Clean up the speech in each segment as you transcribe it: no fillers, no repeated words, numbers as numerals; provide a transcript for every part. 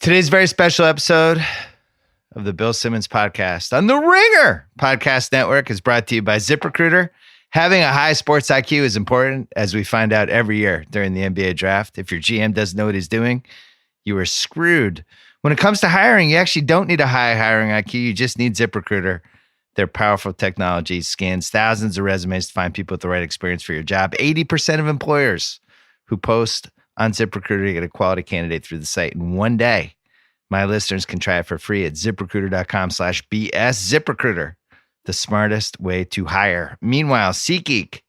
Today's very special episode of the Bill Simmons podcast on the Ringer Podcast Network is brought to you by ZipRecruiter. Having a high sports IQ is important, as we find out every year during the NBA draft. If your GM doesn't know what he's doing, you are screwed. When it comes to hiring, you actually don't need a high hiring IQ. You just need ZipRecruiter. Their powerful technology scans thousands of resumes to find people with the right experience for your job. 80% of employers who post on ZipRecruiter get a quality candidate through the site in one day. My listeners can try it for free at ZipRecruiter.com/BS. ZipRecruiter, the smartest way to hire. Meanwhile, SeatGeek,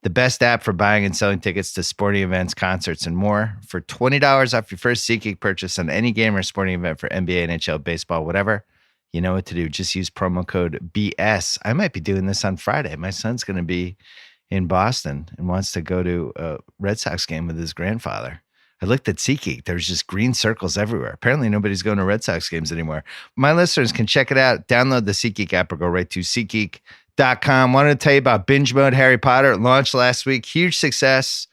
the best app for buying and selling tickets to sporting events, concerts, and more. For $20 off your first SeatGeek purchase on any game or sporting event for NBA, NHL, baseball, whatever, you know what to do. Just use promo code BS. I might be doing this on Friday. My son's going to be in Boston and wants to go to a Red Sox game with his grandfather. I looked at SeatGeek. There's just green circles everywhere. Apparently nobody's going to Red Sox games anymore. My listeners can check it out. Download the SeatGeek app or go right to SeatGeek.com. Wanted to tell you about Binge Mode Harry Potter. It launched last week. Huge success.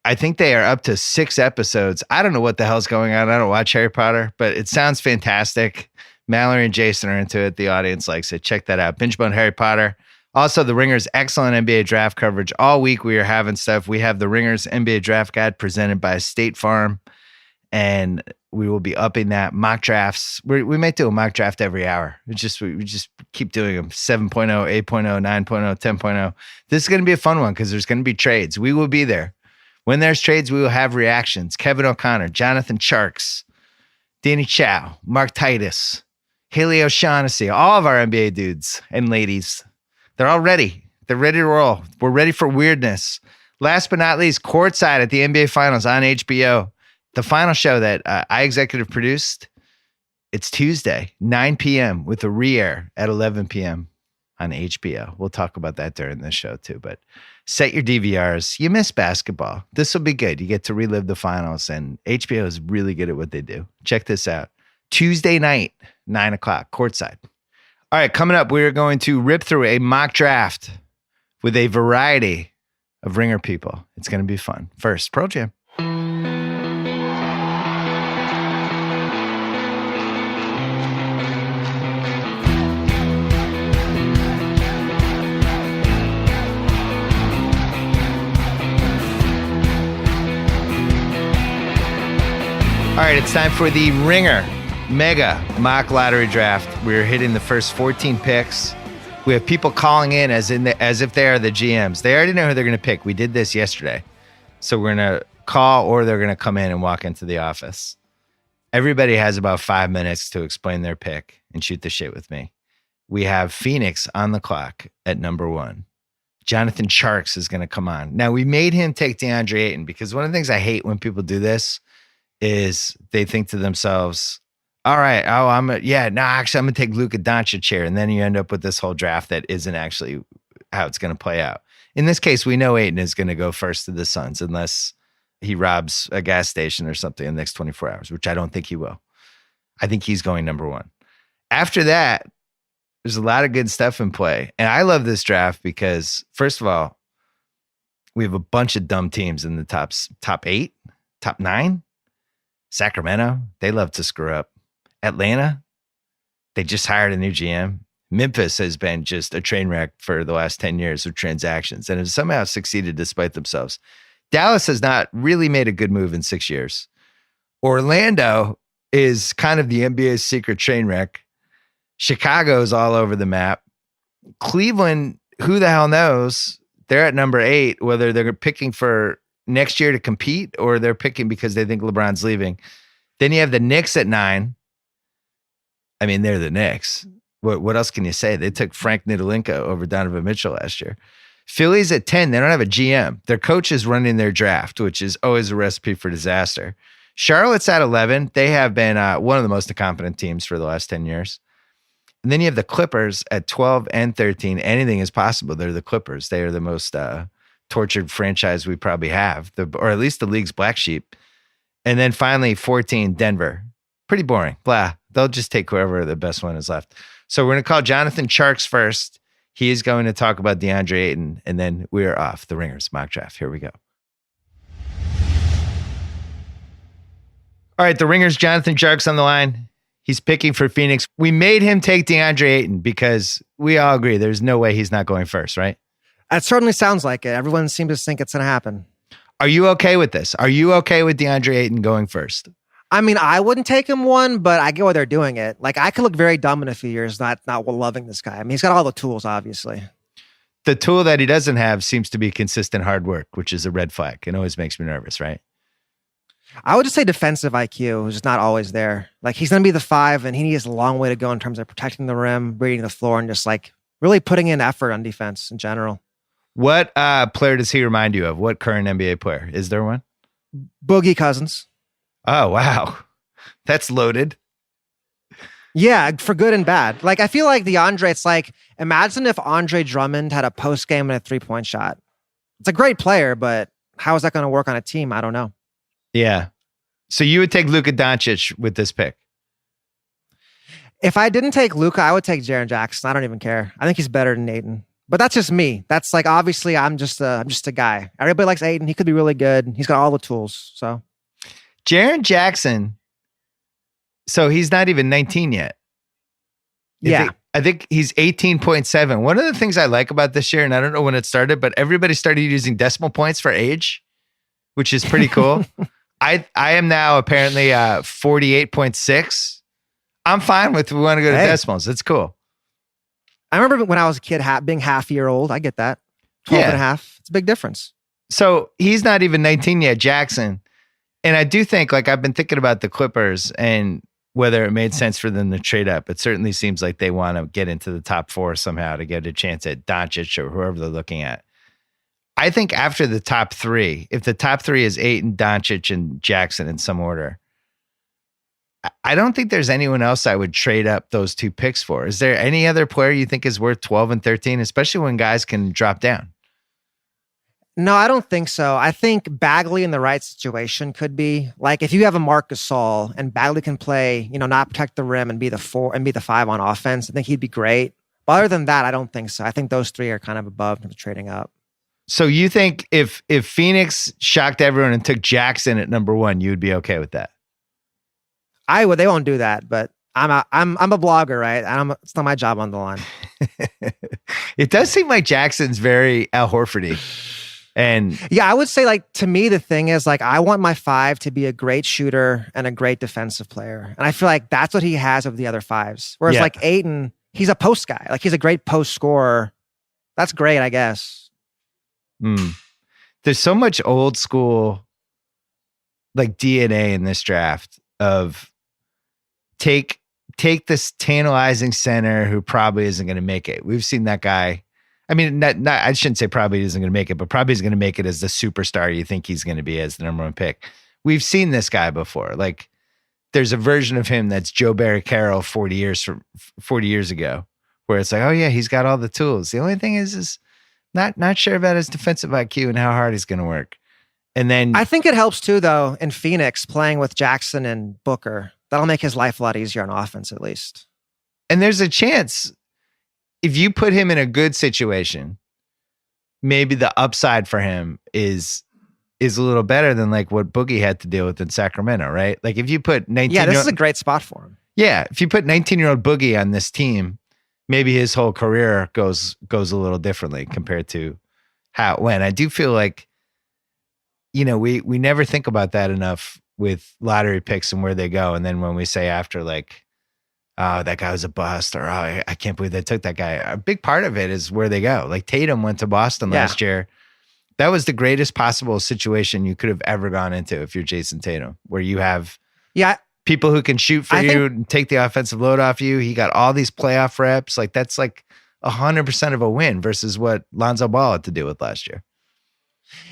I think they are up to 6 episodes. I don't know what the hell's going on. I don't watch Harry Potter, but it sounds fantastic. Mallory and Jason are into it. The audience likes it. Check that out. Binge Mode Harry Potter. Also, The Ringer's excellent NBA draft coverage. All week we are having stuff. We have The Ringer's NBA draft guide presented by State Farm, and we will be upping that. Mock drafts. We might do a mock draft every hour. We just keep doing them. 7.0, 8.0, 9.0, 10.0. This is going to be a fun one because there's going to be trades. We will be there. When there's trades, we will have reactions. Kevin O'Connor, Jonathan Tjarks, Danny Chow, Mark Titus, Haley O'Shaughnessy, all of our NBA dudes and ladies. They're all ready. They're ready to roll. We're ready for weirdness. Last but not least, Courtside at the NBA Finals on HBO. The final show that I executive produced, it's Tuesday, 9 p.m. with a re-air at 11 p.m. on HBO. We'll talk about that during this show too, but set your DVRs. You miss basketball. This will be good. You get to relive the finals, and HBO is really good at what they do. Check this out. Tuesday night, 9 o'clock, Courtside. All right, coming up, we are going to rip through a mock draft with a variety of Ringer people. It's going to be fun. First, Pearl Jam. All right, it's time for the Ringer Mega Mock Lottery Draft. We're hitting the first 14 picks. We have people calling in as if they are the GMs. They already know who they're going to pick. We did this yesterday. So we're going to call, or they're going to come in and walk into the office. Everybody has about 5 minutes to explain their pick and shoot the shit with me. We have Phoenix on the clock at number 1. Jonathan Tjarks is going to come on. Now, we made him take DeAndre Ayton because one of the things I hate when people do this is they think to themselves, all right, actually, I'm going to take Luka Doncic here. And then you end up with this whole draft that isn't actually how it's going to play out. In this case, we know Ayton is going to go first to the Suns unless he robs a gas station or something in the next 24 hours, which I don't think he will. I think he's going number 1. After that, there's a lot of good stuff in play. And I love this draft because, first of all, we have a bunch of dumb teams in the top 8, top 9. Sacramento, they love to screw up. Atlanta, they just hired a new GM. Memphis has been just a train wreck for the last 10 years of transactions and has somehow succeeded despite themselves. Dallas has not really made a good move in 6 years. Orlando is kind of the NBA's secret train wreck. Chicago's all over the map. Cleveland, who the hell knows? They're at number 8, whether they're picking for next year to compete or they're picking because they think LeBron's leaving. Then you have the Knicks at 9. I mean, they're the Knicks. What else can you say? They took Frank Nidolinko over Donovan Mitchell last year. Philly's at 10. They don't have a GM. Their coach is running their draft, which is always a recipe for disaster. Charlotte's at 11. They have been one of the most incompetent teams for the last 10 years. And then you have the Clippers at 12 and 13. Anything is possible. They're the Clippers. They are the most tortured franchise we probably have, or at least the league's black sheep. And then finally, 14, Denver. Pretty boring. Blah. They'll just take whoever the best one is left. So we're going to call Jonathan Tjarks first. He is going to talk about DeAndre Ayton, and then we are off. The Ringer's mock draft. Here we go. All right, the Ringer's Jonathan Sharks on the line. He's picking for Phoenix. We made him take DeAndre Ayton because we all agree there's no way he's not going first, right? That certainly sounds like it. Everyone seems to think it's going to happen. Are you okay with this? Are you okay with DeAndre Ayton going first? I mean, I wouldn't take him one, but I get why they're doing it. Like, I could look very dumb in a few years not loving this guy. I mean, he's got all the tools, obviously. The tool that he doesn't have seems to be consistent hard work, which is a red flag. It always makes me nervous, right? I would just say defensive IQ is just not always there. Like, he's going to be the 5, and he has a long way to go in terms of protecting the rim, reading the floor, and just like really putting in effort on defense in general. What player does he remind you of? What current NBA player? Is there one? Boogie Cousins. Oh, wow. That's loaded. Yeah, for good and bad. Like, I feel like DeAndre, it's like, imagine if Andre Drummond had a post game and a 3-point shot. It's a great player, but how is that going to work on a team? I don't know. Yeah. So you would take Luka Doncic with this pick? If I didn't take Luka, I would take Jaren Jackson. I don't even care. I think he's better than Ayton. But that's just me. That's like, obviously, I'm just a guy. Everybody likes Ayton. He could be really good. He's got all the tools. So Jaren Jackson. So he's not even 19 yet. I think he's 18.7. One of the things I like about this year, and I don't know when it started, but everybody started using decimal points for age, which is pretty cool. I am now apparently 48.6. I'm fine with we want to go to decimals. It's cool. I remember when I was a kid being half a year old. I get that. 12 and a half. It's a big difference. So he's not even 19 yet, Jackson. And I do think, like, I've been thinking about the Clippers and whether it made sense for them to trade up. It certainly seems like they want to get into the top 4 somehow to get a chance at Doncic or whoever they're looking at. I think after the top 3, if the top 3 is Ayton, Doncic, and Jackson in some order, I don't think there's anyone else I would trade up those 2 picks for. Is there any other player you think is worth 12 and 13, especially when guys can drop down? No, I don't think so. I think Bagley in the right situation could be like, if you have a Marc Gasol and Bagley can play, not protect the rim and be the 4 and be the 5 on offense, I think he'd be great. But other than that, I don't think so. I think those 3 are kind of above the trading up. So you think if Phoenix shocked everyone and took Jackson at number 1, you'd be okay with that? I would. They won't do that, but I'm a blogger, right? It's not my job on the line. It does seem like Jackson's very Al Horfordy. And yeah, I would say, like, to me, the thing is, like, I want my 5 to be a great shooter and a great defensive player. And I feel like that's what he has of the other 5s. Whereas like Ayton, he's a post guy. Like, he's a great post scorer. That's great, I guess. There's so much old school, like, DNA in this draft of take this tantalizing center who probably isn't going to make it. We've seen that guy. I mean, I shouldn't say probably isn't going to make it, but probably is going to make it as the superstar you think he's going to be as the number 1 pick. We've seen this guy before. Like, there's a version of him that's Joe Barry Carroll 40 years ago, where it's like, oh yeah, he's got all the tools. The only thing is not sure about his defensive IQ and how hard he's going to work. And then I think it helps too, though, in Phoenix playing with Jackson and Booker. That'll make his life a lot easier on offense, at least. And there's a chance, if you put him in a good situation, maybe the upside for him is a little better than like what Boogie had to deal with in Sacramento, right? Like, if you put 19, this is a great spot for him. Yeah, if you put 19-year-old Boogie on this team, maybe his whole career goes a little differently compared to how it went. I do feel like, we never think about that enough with lottery picks and where they go, and then when we say after, like, oh, that guy was a bust, or oh, I can't believe they took that guy. A big part of it is where they go. Like, Tatum went to Boston last year. That was the greatest possible situation you could have ever gone into if you're Jason Tatum, where you have people who can shoot for you and take the offensive load off you. He got all these playoff reps. Like, that's like 100% of a win versus what Lonzo Ball had to deal with last year.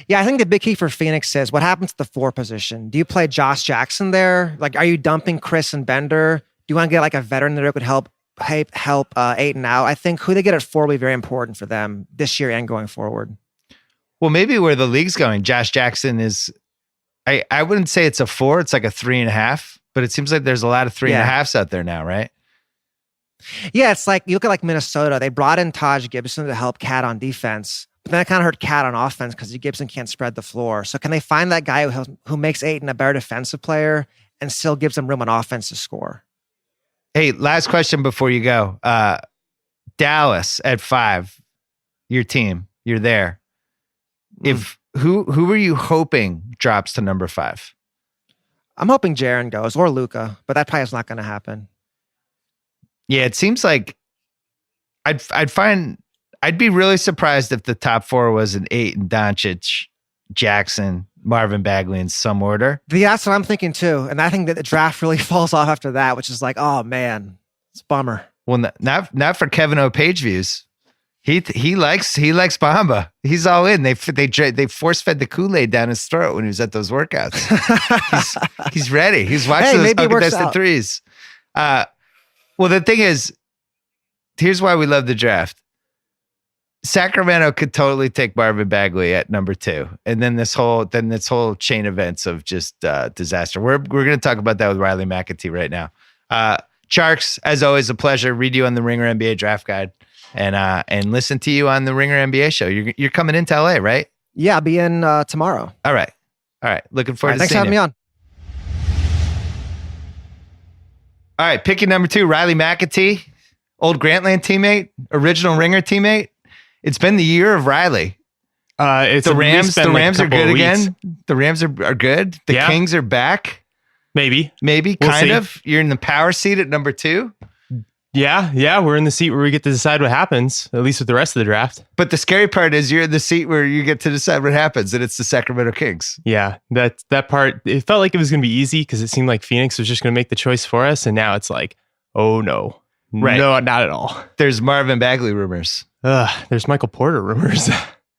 Yeah, I think the big key for Phoenix is what happens to the 4 position. Do you play Josh Jackson there? Like, are you dumping Chris and Bender? Do you want to get like a veteran there who could help Ayton out? I think who they get at 4 will be very important for them this year and going forward. Well, maybe where the league's going, Josh Jackson is, I wouldn't say it's a 4, it's like a 3.5, but it seems like there's a lot of 3.5s out there now, right? Yeah, it's like, you look at like Minnesota, they brought in Taj Gibson to help Cat on defense, but then it kind of hurt Cat on offense because Gibson can't spread the floor. So can they find that guy who makes Ayton a better defensive player and still gives them room on offense to score. Hey, last question before you go. Dallas at 5, your team, you're there. If who are you hoping drops to number 5? I'm hoping Jaren goes or Luka, but that probably is not going to happen. Yeah, it seems like I'd be really surprised if the top 4 was an 8 and Doncic, Jackson, Marvin Bagley in some order. Yeah, that's what I'm thinking too. And I think that the draft really falls off after that, which is like, oh man, it's a bummer. Well, not for Kevin O. Page views. He likes Bamba. He's all in. They force fed the Kool-Aid down his throat when he was at those workouts. he's ready. He's watching those uncontested threes. Well, the thing is, here's why we love the draft. Sacramento could totally take Marvin Bagley at number 2, and then this whole chain events of just disaster. We're going to talk about that with Riley McAtee right now. Charks, as always, a pleasure. Read you on the Ringer NBA Draft Guide, and listen to you on the Ringer NBA show. You're coming into LA, right? Yeah, I'll be in tomorrow. All right. Looking forward to thanks seeing for having me on. All right, picking number 2, Riley McAtee, old Grantland teammate, original Ringer teammate. It's been the year of Riley. It's the Rams are good weeks. again. The Rams are good. The Kings are back. Maybe, we'll kind of. You're in the power seat at number 2. Yeah. We're in the seat where we get to decide what happens, at least with the rest of the draft. But the scary part is you're in the seat where you get to decide what happens, and it's the Sacramento Kings. Yeah, that part, it felt like it was going to be easy because it seemed like Phoenix was just going to make the choice for us. And now it's like, oh no. Right. No, not at all. There's Marvin Bagley rumors. There's Michael Porter rumors.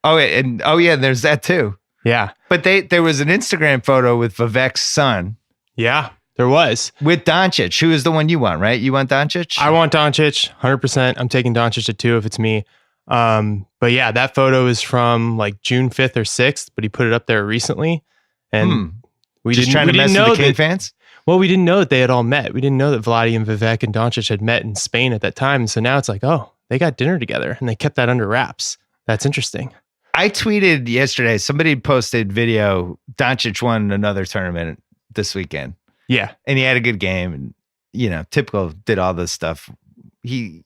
There's that too. Yeah. But there was an Instagram photo with Vivek's son. Yeah, there was. With Doncic, who is the one you want, right? You want Doncic? I want Doncic, 100%. I'm taking Doncic at 2 if it's me. But yeah, that photo is from like June 5th or 6th, but he put it up there recently. And we just trying to mess with the King fans? Well, we didn't know that they had all met. We didn't know that Vlade and Vivek and Doncic had met in Spain at that time. So now it's like, oh, they got dinner together and they kept that under wraps. That's interesting. I tweeted yesterday, somebody posted video, Doncic won another tournament this weekend. Yeah. And he had a good game and, typical, did all this stuff. He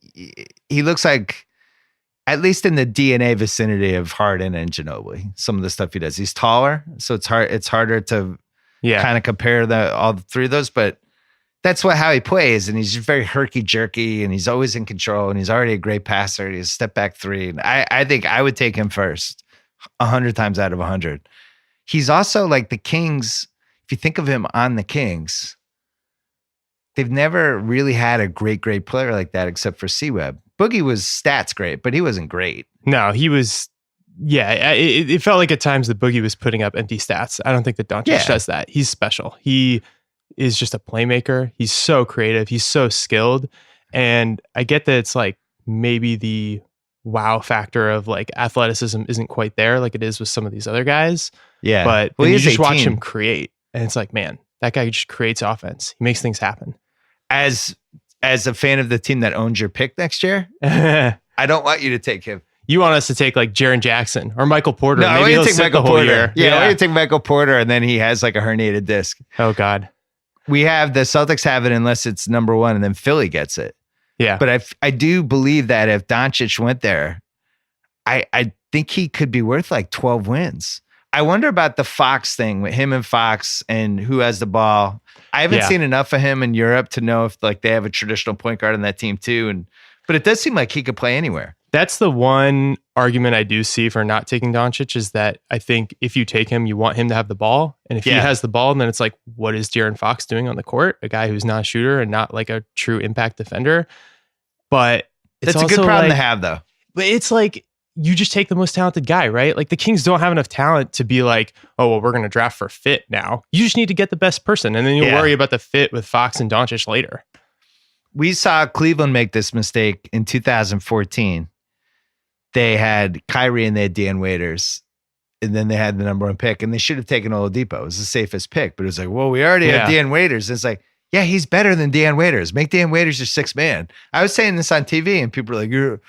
looks like, at least in the DNA vicinity of Harden and Ginobili, some of the stuff he does. He's taller, so it's harder to kind of compare all the 3 of those, but that's how he plays. And he's just very herky-jerky, and he's always in control, and he's already a great passer. He's a step-back 3. And I think I would take him first, 100 times out of 100. He's also like the Kings. If you think of him on the Kings, they've never really had a great player like that except for C-Web. Boogie was stats great, but he wasn't great. No, he was... Yeah, it felt like at times that Boogie was putting up empty stats. I don't think that Doncic does that. He's special. He is just a playmaker. He's so creative. He's so skilled. And I get that it's like maybe the wow factor of like athleticism isn't quite there like it is with some of these other guys. Yeah. But you just watch him create. And it's like, man, that guy just creates offense. He makes things happen. As a fan of the team that owns your pick next year, I don't want you to take him. You want us to take like Jaren Jackson or Michael Porter. No, maybe I want you to take Michael Porter. Year. Yeah, I want you to take Michael Porter, and then he has like a herniated disc. Oh, God. We have the Celtics have it unless it's number 1, and then Philly gets it. Yeah. But I do believe that if Doncic went there, I think he could be worth like 12 wins. I wonder about the Fox thing with him and Fox and who has the ball. I haven't seen enough of him in Europe to know if like they have a traditional point guard on that team too. But it does seem like he could play anywhere. That's the one argument I do see for not taking Doncic is that I think if you take him, you want him to have the ball. And if he has the ball, then it's like, what is De'Aaron Fox doing on the court? A guy who's not a shooter and not like a true impact defender. But it's that's a good problem to have though. But it's like, you just take the most talented guy, right? Like the Kings don't have enough talent to be like, oh, well, we're going to draft for fit now. You just need to get the best person. And then you'll worry about the fit with Fox and Doncic later. We saw Cleveland make this mistake in 2014. They had Kyrie and they had Dion Waiters, and then they had the number 1 pick, and they should have taken Oladipo. It was the safest pick, but it was like, well, we already have Dion Waiters. And it's like, yeah, he's better than Dion Waiters. Make Dion Waiters your 6th man. I was saying this on TV, and people were like, you're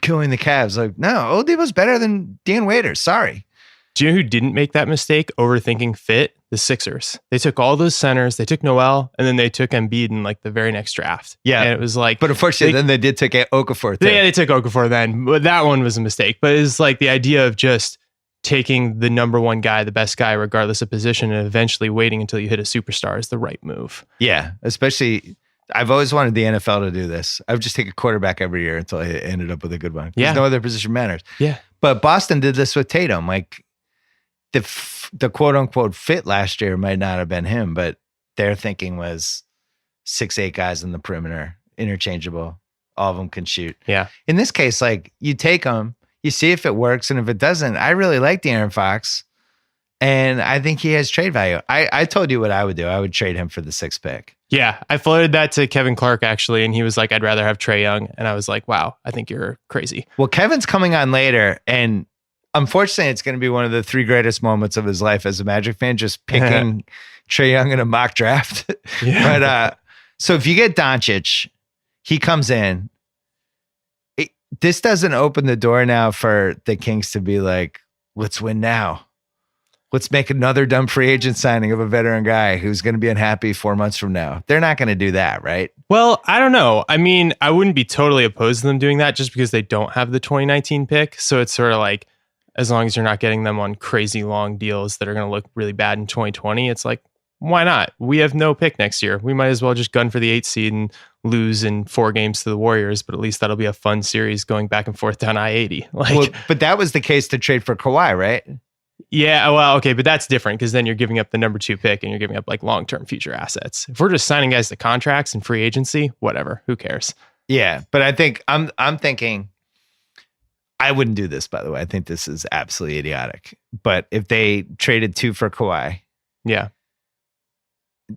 killing the Cavs. Like, no, Oladipo's better than Dion Waiters. Sorry. Do you know who didn't make that mistake, overthinking fit? The Sixers. They took all those centers. They took Noel, and then they took Embiid in like the very next draft. Yeah. And it was like... But unfortunately, then they did take Okafor too. Yeah, they took Okafor then. But that one was a mistake. But it's like the idea of just taking the number one guy, the best guy, regardless of position, and eventually waiting until you hit a superstar is the right move. Yeah, especially... I've always wanted the NFL to do this. I would just take a quarterback every year until I ended up with a good one. Because no other position matters. Yeah. But Boston did this with Tatum. Like the quote unquote fit last year might not have been him, but their thinking was 6'8" guys in the perimeter, interchangeable. All of them can shoot. Yeah. In this case, like you take them, you see if it works, and if it doesn't, I really like De'Aaron Fox, and I think he has trade value. I told you what I would do. I would trade him for the 6th pick. Yeah, I floated that to Kevin Clark actually, and he was like, "I'd rather have Trae Young," and I was like, "Wow, I think you're crazy." Well, Kevin's coming on later, and unfortunately, it's going to be one of the 3 greatest moments of his life as a Magic fan, just picking Trae Young in a mock draft. Yeah. But so if you get Doncic, he comes in. This doesn't open the door now for the Kings to be like, let's win now. Let's make another dumb free agent signing of a veteran guy who's going to be unhappy 4 months from now. They're not going to do that, right? Well, I don't know. I mean, I wouldn't be totally opposed to them doing that just because they don't have the 2019 pick. So it's sort of like, as long as you're not getting them on crazy long deals that are going to look really bad in 2020, it's like, why not? We have no pick next year. We might as well just gun for the 8th seed and lose in 4 games to the Warriors, but at least that'll be a fun series going back and forth down I-80. But that was the case to trade for Kawhi, right? Yeah, well, okay, but that's different because then you're giving up the number 2 pick and you're giving up like long-term future assets. If we're just signing guys to contracts and free agency, whatever, who cares? Yeah, but I think I'm thinking I wouldn't do this, by the way. I think this is absolutely idiotic. But if they traded 2 for Kawhi, yeah,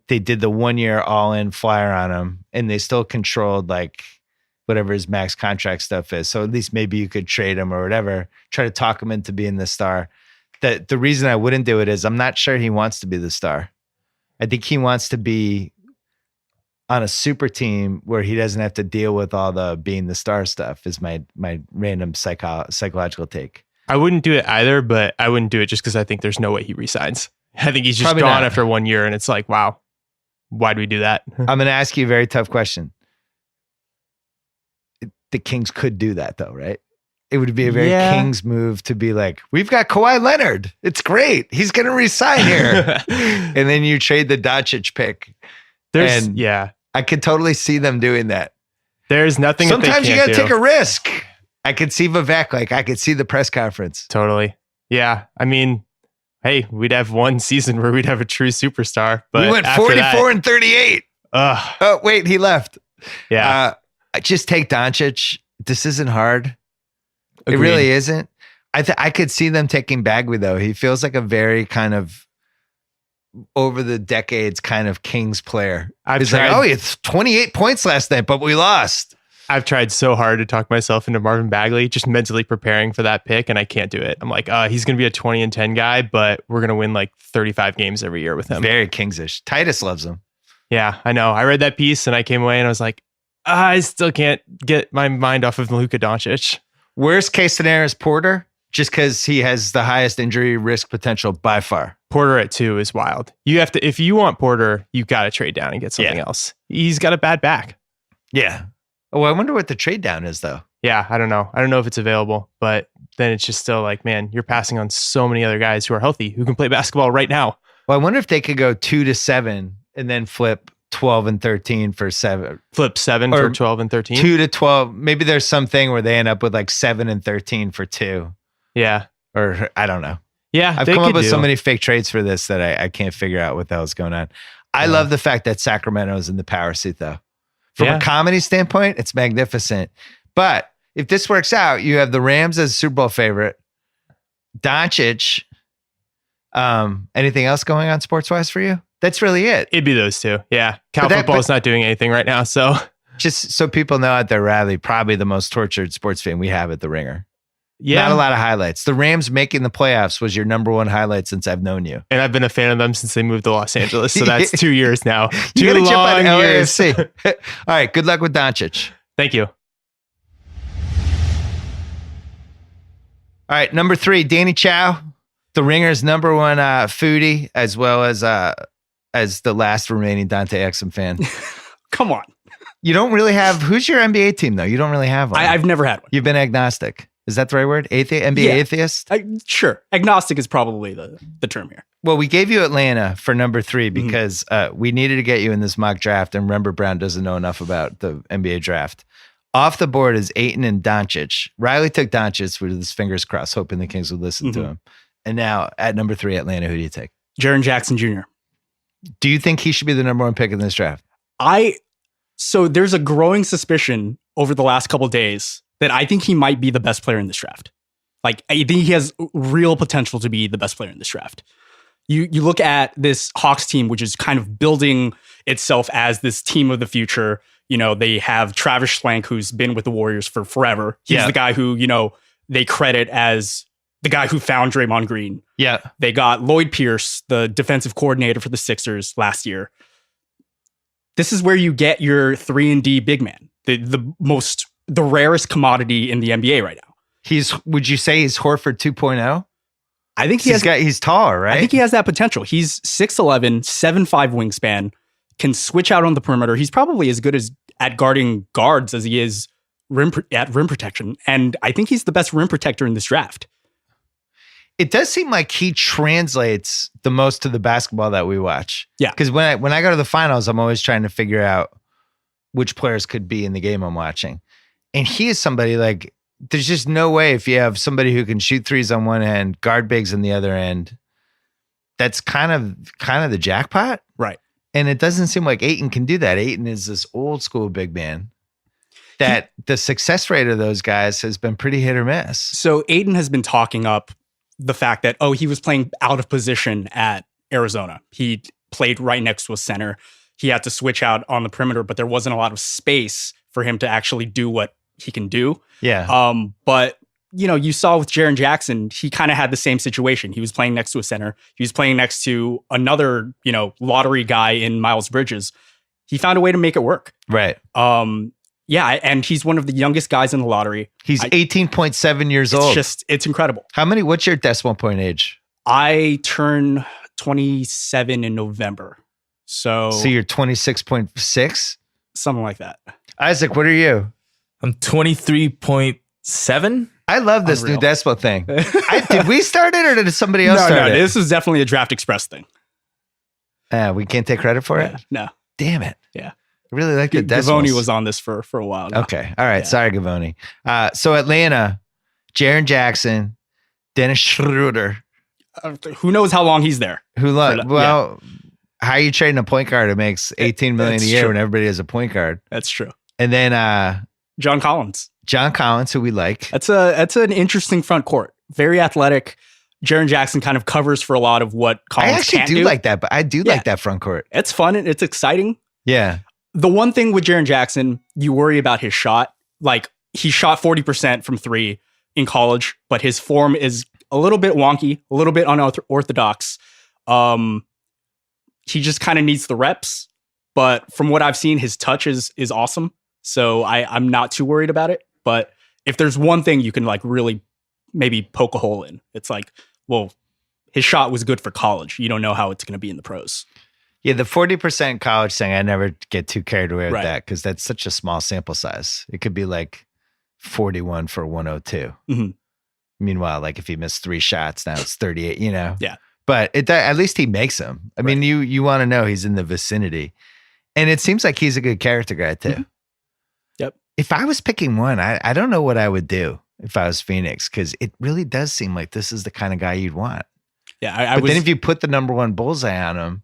they did the 1-year all-in flyer on him, and they still controlled like whatever his max contract stuff is. So at least maybe you could trade him or whatever, try to talk him into being the star. The reason I wouldn't do it is I'm not sure he wants to be the star. I think he wants to be on a super team where he doesn't have to deal with all the being the star stuff is my random psychological take. I wouldn't do it either, but I wouldn't do it just because I think there's no way he resigns. I think he's just Probably gone not. after 1 year and it's like, wow, why do we do that? I'm going to ask you a very tough question. The Kings could do that though, right? It would be a very Kings move to be like, we've got Kawhi Leonard. It's great. He's going to resign here. And then you trade the Doncic pick. I could totally see them doing that. There's nothing. Sometimes you got to take a risk. I could see Vivek. Like I could see the press conference. Totally. Yeah. I mean, hey, we'd have one season where we'd have a true superstar. But we went 44 and 38. Oh, wait, he left. Yeah. Just take Doncic. This isn't hard. Agreed. It really isn't. I could see them taking Bagley though. He feels like a very kind of over the decades kind of Kings player. He's like, oh, it's 28 points last night, but we lost. I've tried so hard to talk myself into Marvin Bagley, just mentally preparing for that pick, and I can't do it. I'm like, he's going to be a 20 and 10 guy, but we're going to win like 35 games every year with him. Very Kingsish. Titus loves him. Yeah, I know. I read that piece and I came away and I was like, I still can't get my mind off of Luka Doncic. Worst case scenario is Porter, just because he has the highest injury risk potential by far. Porter at 2 is wild. You have to, if you want Porter, you got to trade down and get something else. He's got a bad back. Yeah. Oh, I wonder what the trade down is though. Yeah, I don't know. I don't know if it's available, but then it's just still like, man, you're passing on so many other guys who are healthy, who can play basketball right now. Well, I wonder if they could go 2 to 7 and then flip 12 and 13 for 7. Flip 7 for 12 and 13? 2 to 12. Maybe there's something where they end up with like 7 and 13 for 2. Yeah. Or I don't know. Yeah. I've come up with so many fake trades for this that I can't figure out what the hell's going on. I love the fact that Sacramento's in the power seat though. From a comedy standpoint, it's magnificent. But if this works out, you have the Rams as Super Bowl favorite. Doncic. Anything else going on sports-wise for you? That's really it. It'd be those two. Yeah. Cal football is not doing anything right now. So just so people know out there, Radley, probably the most tortured sports fan we have at the Ringer. Yeah. Not a lot of highlights. The Rams making the playoffs was your number one highlight since I've known you. And I've been a fan of them since they moved to Los Angeles. So that's 2 years now. You 2 long years. All right. Good luck with Doncic. Thank you. All right. Number 3, Danny Chow. The Ringer's number one foodie, as well as the last remaining Dante Exum fan. Come on. You don't really have, who's your NBA team though? You don't really have one. I've never had one. You've been agnostic. Is that the right word? NBA atheist? Sure. Agnostic is probably the term here. Well, we gave you Atlanta for number 3 because we needed to get you in this mock draft, and remember, Brown doesn't know enough about the NBA draft. Off the board is Ayton and Doncic. Riley took Doncic with his fingers crossed, hoping the Kings would listen to him. And now at number 3, Atlanta, who do you take? Jaren Jackson Jr. Do you think he should be the number 1 pick in this draft? So there's a growing suspicion over the last couple of days that I think he might be the best player in this draft. Like, I think he has real potential to be the best player in this draft. You look at this Hawks team, which is kind of building itself as this team of the future. You know, they have Travis Schlenk, who's been with the Warriors for forever. He's the guy who, they credit as the guy who found Draymond Green. Yeah. They got Lloyd Pierce, the defensive coordinator for the Sixers last year. This is where you get your 3-and-D big man, the rarest commodity in the NBA right now. Would you say he's Horford 2.0? I think he's taller, right? I think he has that potential. He's 6'11", 7'5" wingspan, can switch out on the perimeter. He's probably as good at guarding guards as he is at rim protection. And I think he's the best rim protector in this draft. It does seem like he translates the most to the basketball that we watch. Yeah. Because when I go to the finals, I'm always trying to figure out which players could be in the game I'm watching. And he is somebody like, there's just no way if you have somebody who can shoot threes on one end, guard bigs on the other end, that's kind of the jackpot. Right. And it doesn't seem like Ayton can do that. Ayton is this old school big man that the success rate of those guys has been pretty hit or miss. So Ayton has been talking up the fact that, he was playing out of position at Arizona. He played right next to a center. He had to switch out on the perimeter, but there wasn't a lot of space for him to actually do what he can do. Yeah. But you saw with Jaren Jackson, he kind of had the same situation. He was playing next to a center. He was playing next to another, lottery guy in Miles Bridges. He found a way to make it work. Right. Yeah, and he's one of the youngest guys in the lottery. He's 18.7 years old. It's incredible. What's your decimal point age? I turn 27 in November. So you're 26.6? Something like that. Isaac, what are you? I'm 23.7. I love this Unreal. new decimal thing. Did we start it or did somebody else start it? This is definitely a Draft Express thing. We can't take credit for it? No. Damn it. Yeah. I really like the decimals. Gavoni was on this for a while now. Okay. All right. Yeah. Sorry, Gavoni. So Atlanta, Jaren Jackson, Dennis Schroeder. Who knows how long he's there? How are you trading a point guard who makes $18 million a year true. when everybody has a point guard? That's true. And then John Collins, who we like. That's an interesting front court. Very athletic. Jaren Jackson kind of covers for a lot of what Collins I actually can't do like that, but I do like that front court. It's fun. It's exciting. Yeah. The one thing with Jaren Jackson, you worry about his shot. Like, he shot 40% from 3 in college, but his form is a little bit wonky, a little bit unorthodox. He just kind of needs the reps. But from what I've seen, his touch is awesome. So I'm not too worried about it. But if there's one thing you can like really maybe poke a hole in, it's like, well, his shot was good for college. You don't know how it's going to be in the pros. Yeah, the 40% college thing, I never get too carried away with Right. that because that's such a small sample size. It could be like 41 for 102. Mhm. Meanwhile, like if he missed 3 shots, now it's 38, Yeah. But at least he makes them. I mean, you want to know he's in the vicinity. And it seems like he's a good character guy too. Mhm. Yep. If I was picking one, I don't know what I would do if I was Phoenix because it really does seem like this is the kind of guy you'd want. Yeah, But then if you put the number 1 bullseye on him,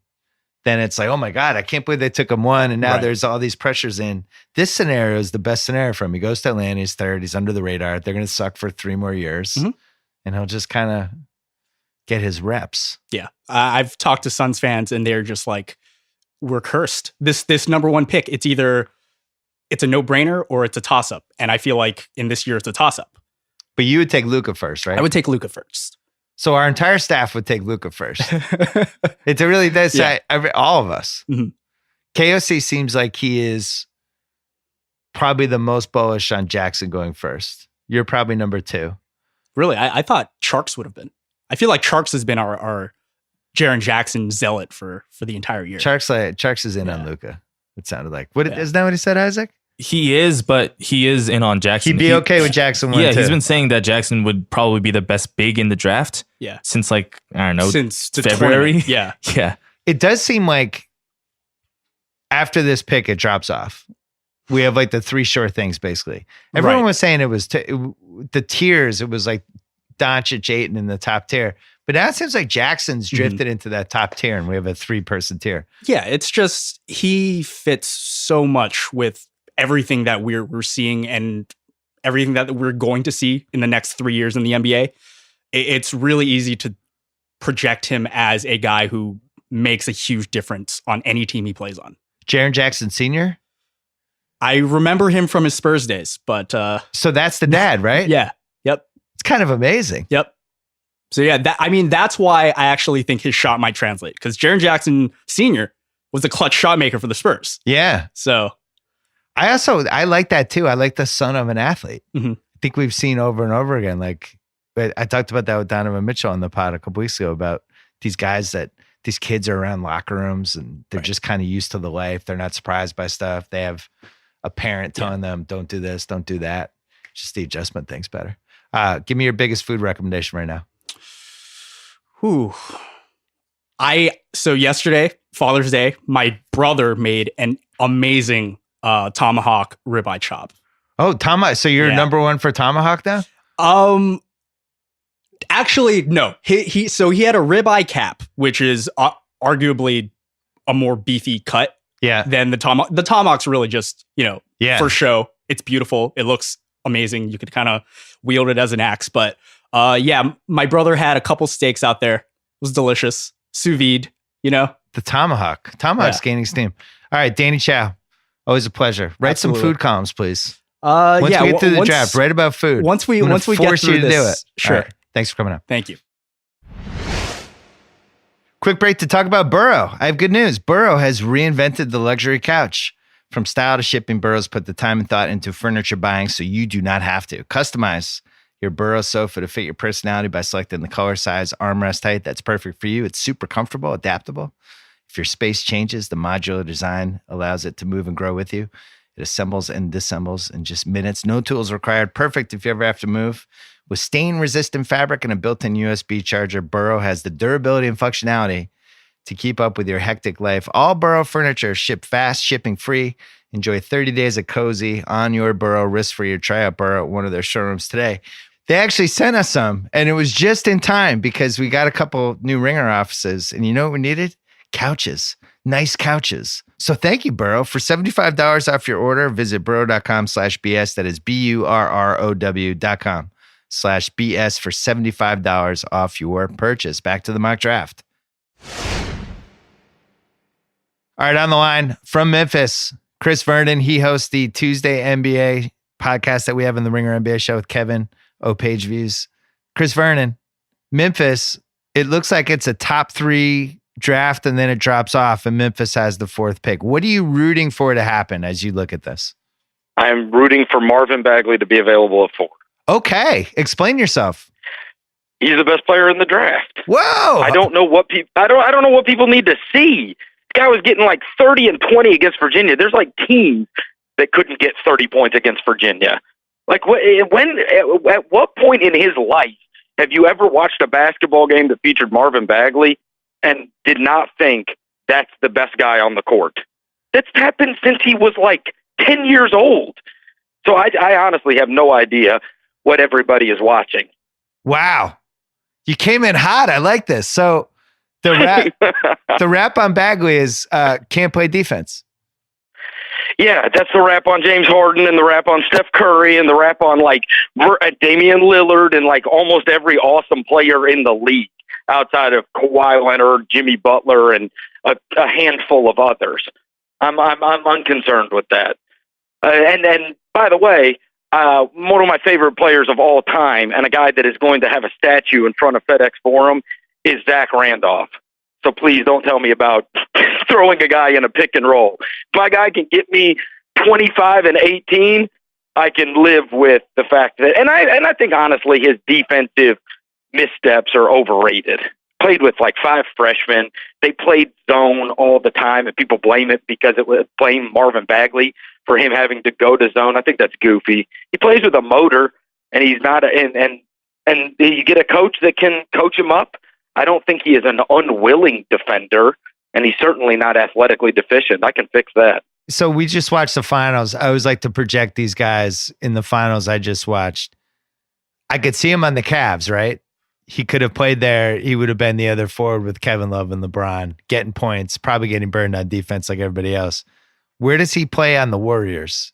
then it's like, oh my God, I can't believe they took him 1. And now there's all these pressures in. This scenario is the best scenario for him. He goes to Atlanta, he's third, he's under the radar. They're going to suck for 3 more years. Mhm. And he'll just kind of get his reps. Yeah. I've talked to Suns fans and they're just like, we're cursed. This number 1 pick, it's either it's a no-brainer or it's a toss-up. And I feel like in this year it's a toss-up. But you would take Luka first, right? I would take Luka first. So our entire staff would take Luka first. It really does. Yeah. All of us. Mhm. KOC seems like he is probably the most bullish on Jackson going first. You're probably number 2. Really, I thought Sharks would have been. I feel like Charks has been our Jaren Jackson zealot for the entire year. Charks is in on Luka. It sounded like. Isn't that what he said, Isaac? He is, but he is in on Jackson. He'd be okay with Jackson. He's been saying that Jackson would probably be the best big in the draft. Yeah, since like I don't know, since February. Yeah. It does seem like after this pick, it drops off. We have like the three sure things basically. Everyone was saying it was the tiers. It was like Doncic, Ayton in the top tier. But now it seems like Jackson's drifted into that top tier, and we have a 3-person tier. Yeah, it's just he fits so much with everything that we're seeing and everything that we're going to see in the next 3 years in the NBA. It's really easy to project him as a guy who makes a huge difference on any team he plays on. Jaren Jackson Sr.? I remember him from his Spurs days, but... so that's the dad, right? Yeah. Yep. It's kind of amazing. Yep. So yeah, that's why I actually think his shot might translate, because Jaren Jackson Sr. was a clutch shot maker for the Spurs. Yeah. So... I like that too. I like the son of an athlete. Mm-hmm. I think we've seen over and over again. Like, I talked about that with Donovan Mitchell on the pod a couple weeks ago about these kids are around locker rooms and they're just kind of used to the life. They're not surprised by stuff. They have a parent telling them, don't do this, don't do that. Just the adjustment thing's better. Give me your biggest food recommendation right now. So yesterday, Father's Day, my brother made an amazing tomahawk ribeye chop. Oh, tomahawk. So you're number one for tomahawk now? Actually, no. He had a ribeye cap, which is arguably a more beefy cut. Yeah. Than the tomahawk. The tomahawk's really just, for show. It's beautiful. It looks amazing. You could kind of wield it as an axe. But my brother had a couple steaks out there. It was delicious. Sous vide, The tomahawk. Tomahawk's gaining steam. All right, Danny Chow. Always a pleasure. Write some food columns, please. Once we get through the draft, write about food. Once we get through you to this, do it. Sure. Right. Thanks for coming on. Thank you. Quick break to talk about Burrow. I have good news. Burrow has reinvented the luxury couch. From style to shipping, Burrow's put the time and thought into furniture buying so you do not have to. Customize your Burrow sofa to fit your personality by selecting the color, size, armrest height that's perfect for you. It's super comfortable, adaptable. If your space changes, the modular design allows it to move and grow with you. It assembles and disassembles in just minutes. No tools required. Perfect if you ever have to move. With stain-resistant fabric and a built-in USB charger, Burrow has the durability and functionality to keep up with your hectic life. All Burrow furniture shipped fast, shipping free. Enjoy 30 days of cozy on your Burrow, risk-free, or try out Burrow at one of their showrooms today. They actually sent us some, and it was just in time because we got a couple new Ringer offices, and you know what we needed? Couches. Nice couches. So thank you, Burrow. For $75 off your order, visit burrow.com/BS. That is BURROW.com/BS for $75 off your purchase. Back to the mock draft. All right, on the line from Memphis, Chris Vernon. He hosts the Tuesday NBA podcast that we have in the Ringer NBA show with Kevin Page Views. Chris Vernon, Memphis, it looks like it's a top 3 draft and then it drops off and Memphis has the 4th pick. What are you rooting for to happen as you look at this? I'm rooting for Marvin Bagley to be available at 4. Okay. Explain yourself. He's the best player in the draft. Whoa. I don't know what people I don't know what people need to see. This guy was getting like 30 and 20 against Virginia. There's like teams that couldn't get 30 points against Virginia. Like at what point in his life have you ever watched a basketball game that featured Marvin Bagley and did not think that's the best guy on the court? That's happened since he was like 10 years old. So I honestly have no idea what everybody is watching. Wow. You came in hot. I like this. So the rap on Bagley is can't play defense. Yeah, that's the rap on James Harden and the rap on Steph Curry and the rap on like Damian Lillard and like almost every awesome player in the league outside of Kawhi Leonard, Jimmy Butler, and a handful of others. I'm unconcerned with that. And by the way, one of my favorite players of all time and a guy that is going to have a statue in front of FedEx Forum is Zach Randolph. So please don't tell me about throwing a guy in a pick and roll. If my guy can get me 25 and 18, I can live with the fact that, and I think honestly his defensive missteps are overrated. Played with like 5 freshmen. They played zone all the time, and people blame it because it was blame Marvin Bagley for him having to go to zone. I think that's goofy. He plays with a motor, and he's not. And you get a coach that can coach him up. I don't think he is an unwilling defender, and he's certainly not athletically deficient. I can fix that. So we just watched the finals. I always like to project these guys in the finals I just watched. I could see him on the Cavs, right? He could have played there. He would have been the other forward with Kevin Love and LeBron, getting points, probably getting burned on defense like everybody else. Where does he play on the Warriors?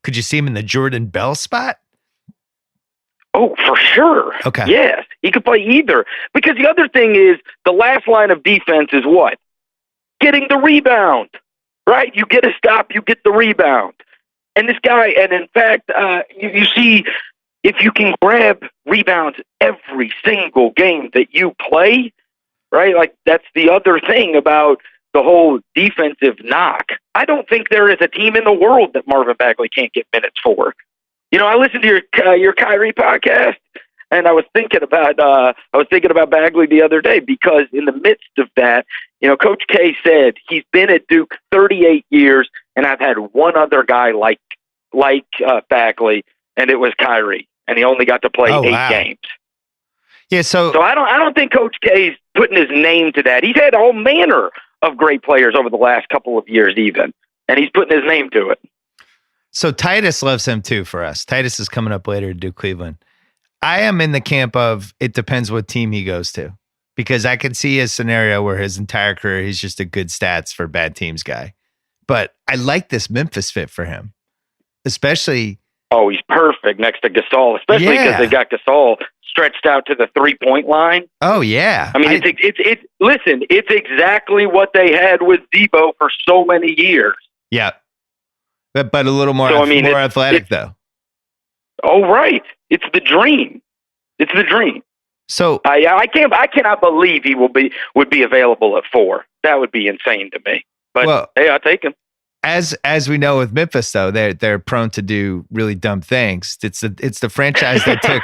Could you see him in the Jordan Bell spot? Oh, for sure. Okay. Yes, he could play either. Because the other thing is the last line of defense is what? Getting the rebound, right? You get a stop, you get the rebound. And this guy, and in fact, you see, if you can grab rebounds every single game that you play, right? Like that's the other thing about the whole defensive knock. I don't think there is a team in the world that Marvin Bagley can't get minutes for. You know, I listened to your Kyrie podcast, and I was thinking about Bagley the other day because in the midst of that, you know, Coach K said he's been at Duke 38 years, and I've had one other guy like Bagley, and it was Kyrie, and he only got to play 8 games. Yeah, so I don't think Coach K's putting his name to that. He's had all manner of great players over the last couple of years, even, and he's putting his name to it. So Titus loves him too for us. Titus is coming up later to do Cleveland. I am in the camp of it depends what team he goes to, because I could see a scenario where his entire career he's just a good stats for bad teams guy. But I like this Memphis fit for him, especially. Oh, he's perfect next to Gasol, especially because they got Gasol stretched out to the 3-point line. Oh yeah, I mean, it's exactly what they had with Debo for so many years. Yeah, but a little more, more athletic though. Oh right, it's the dream. It's the dream. So I cannot believe he would be available at 4. That would be insane to me. But hey, I'll take him. As we know with Memphis, though, they're prone to do really dumb things. It's the franchise that took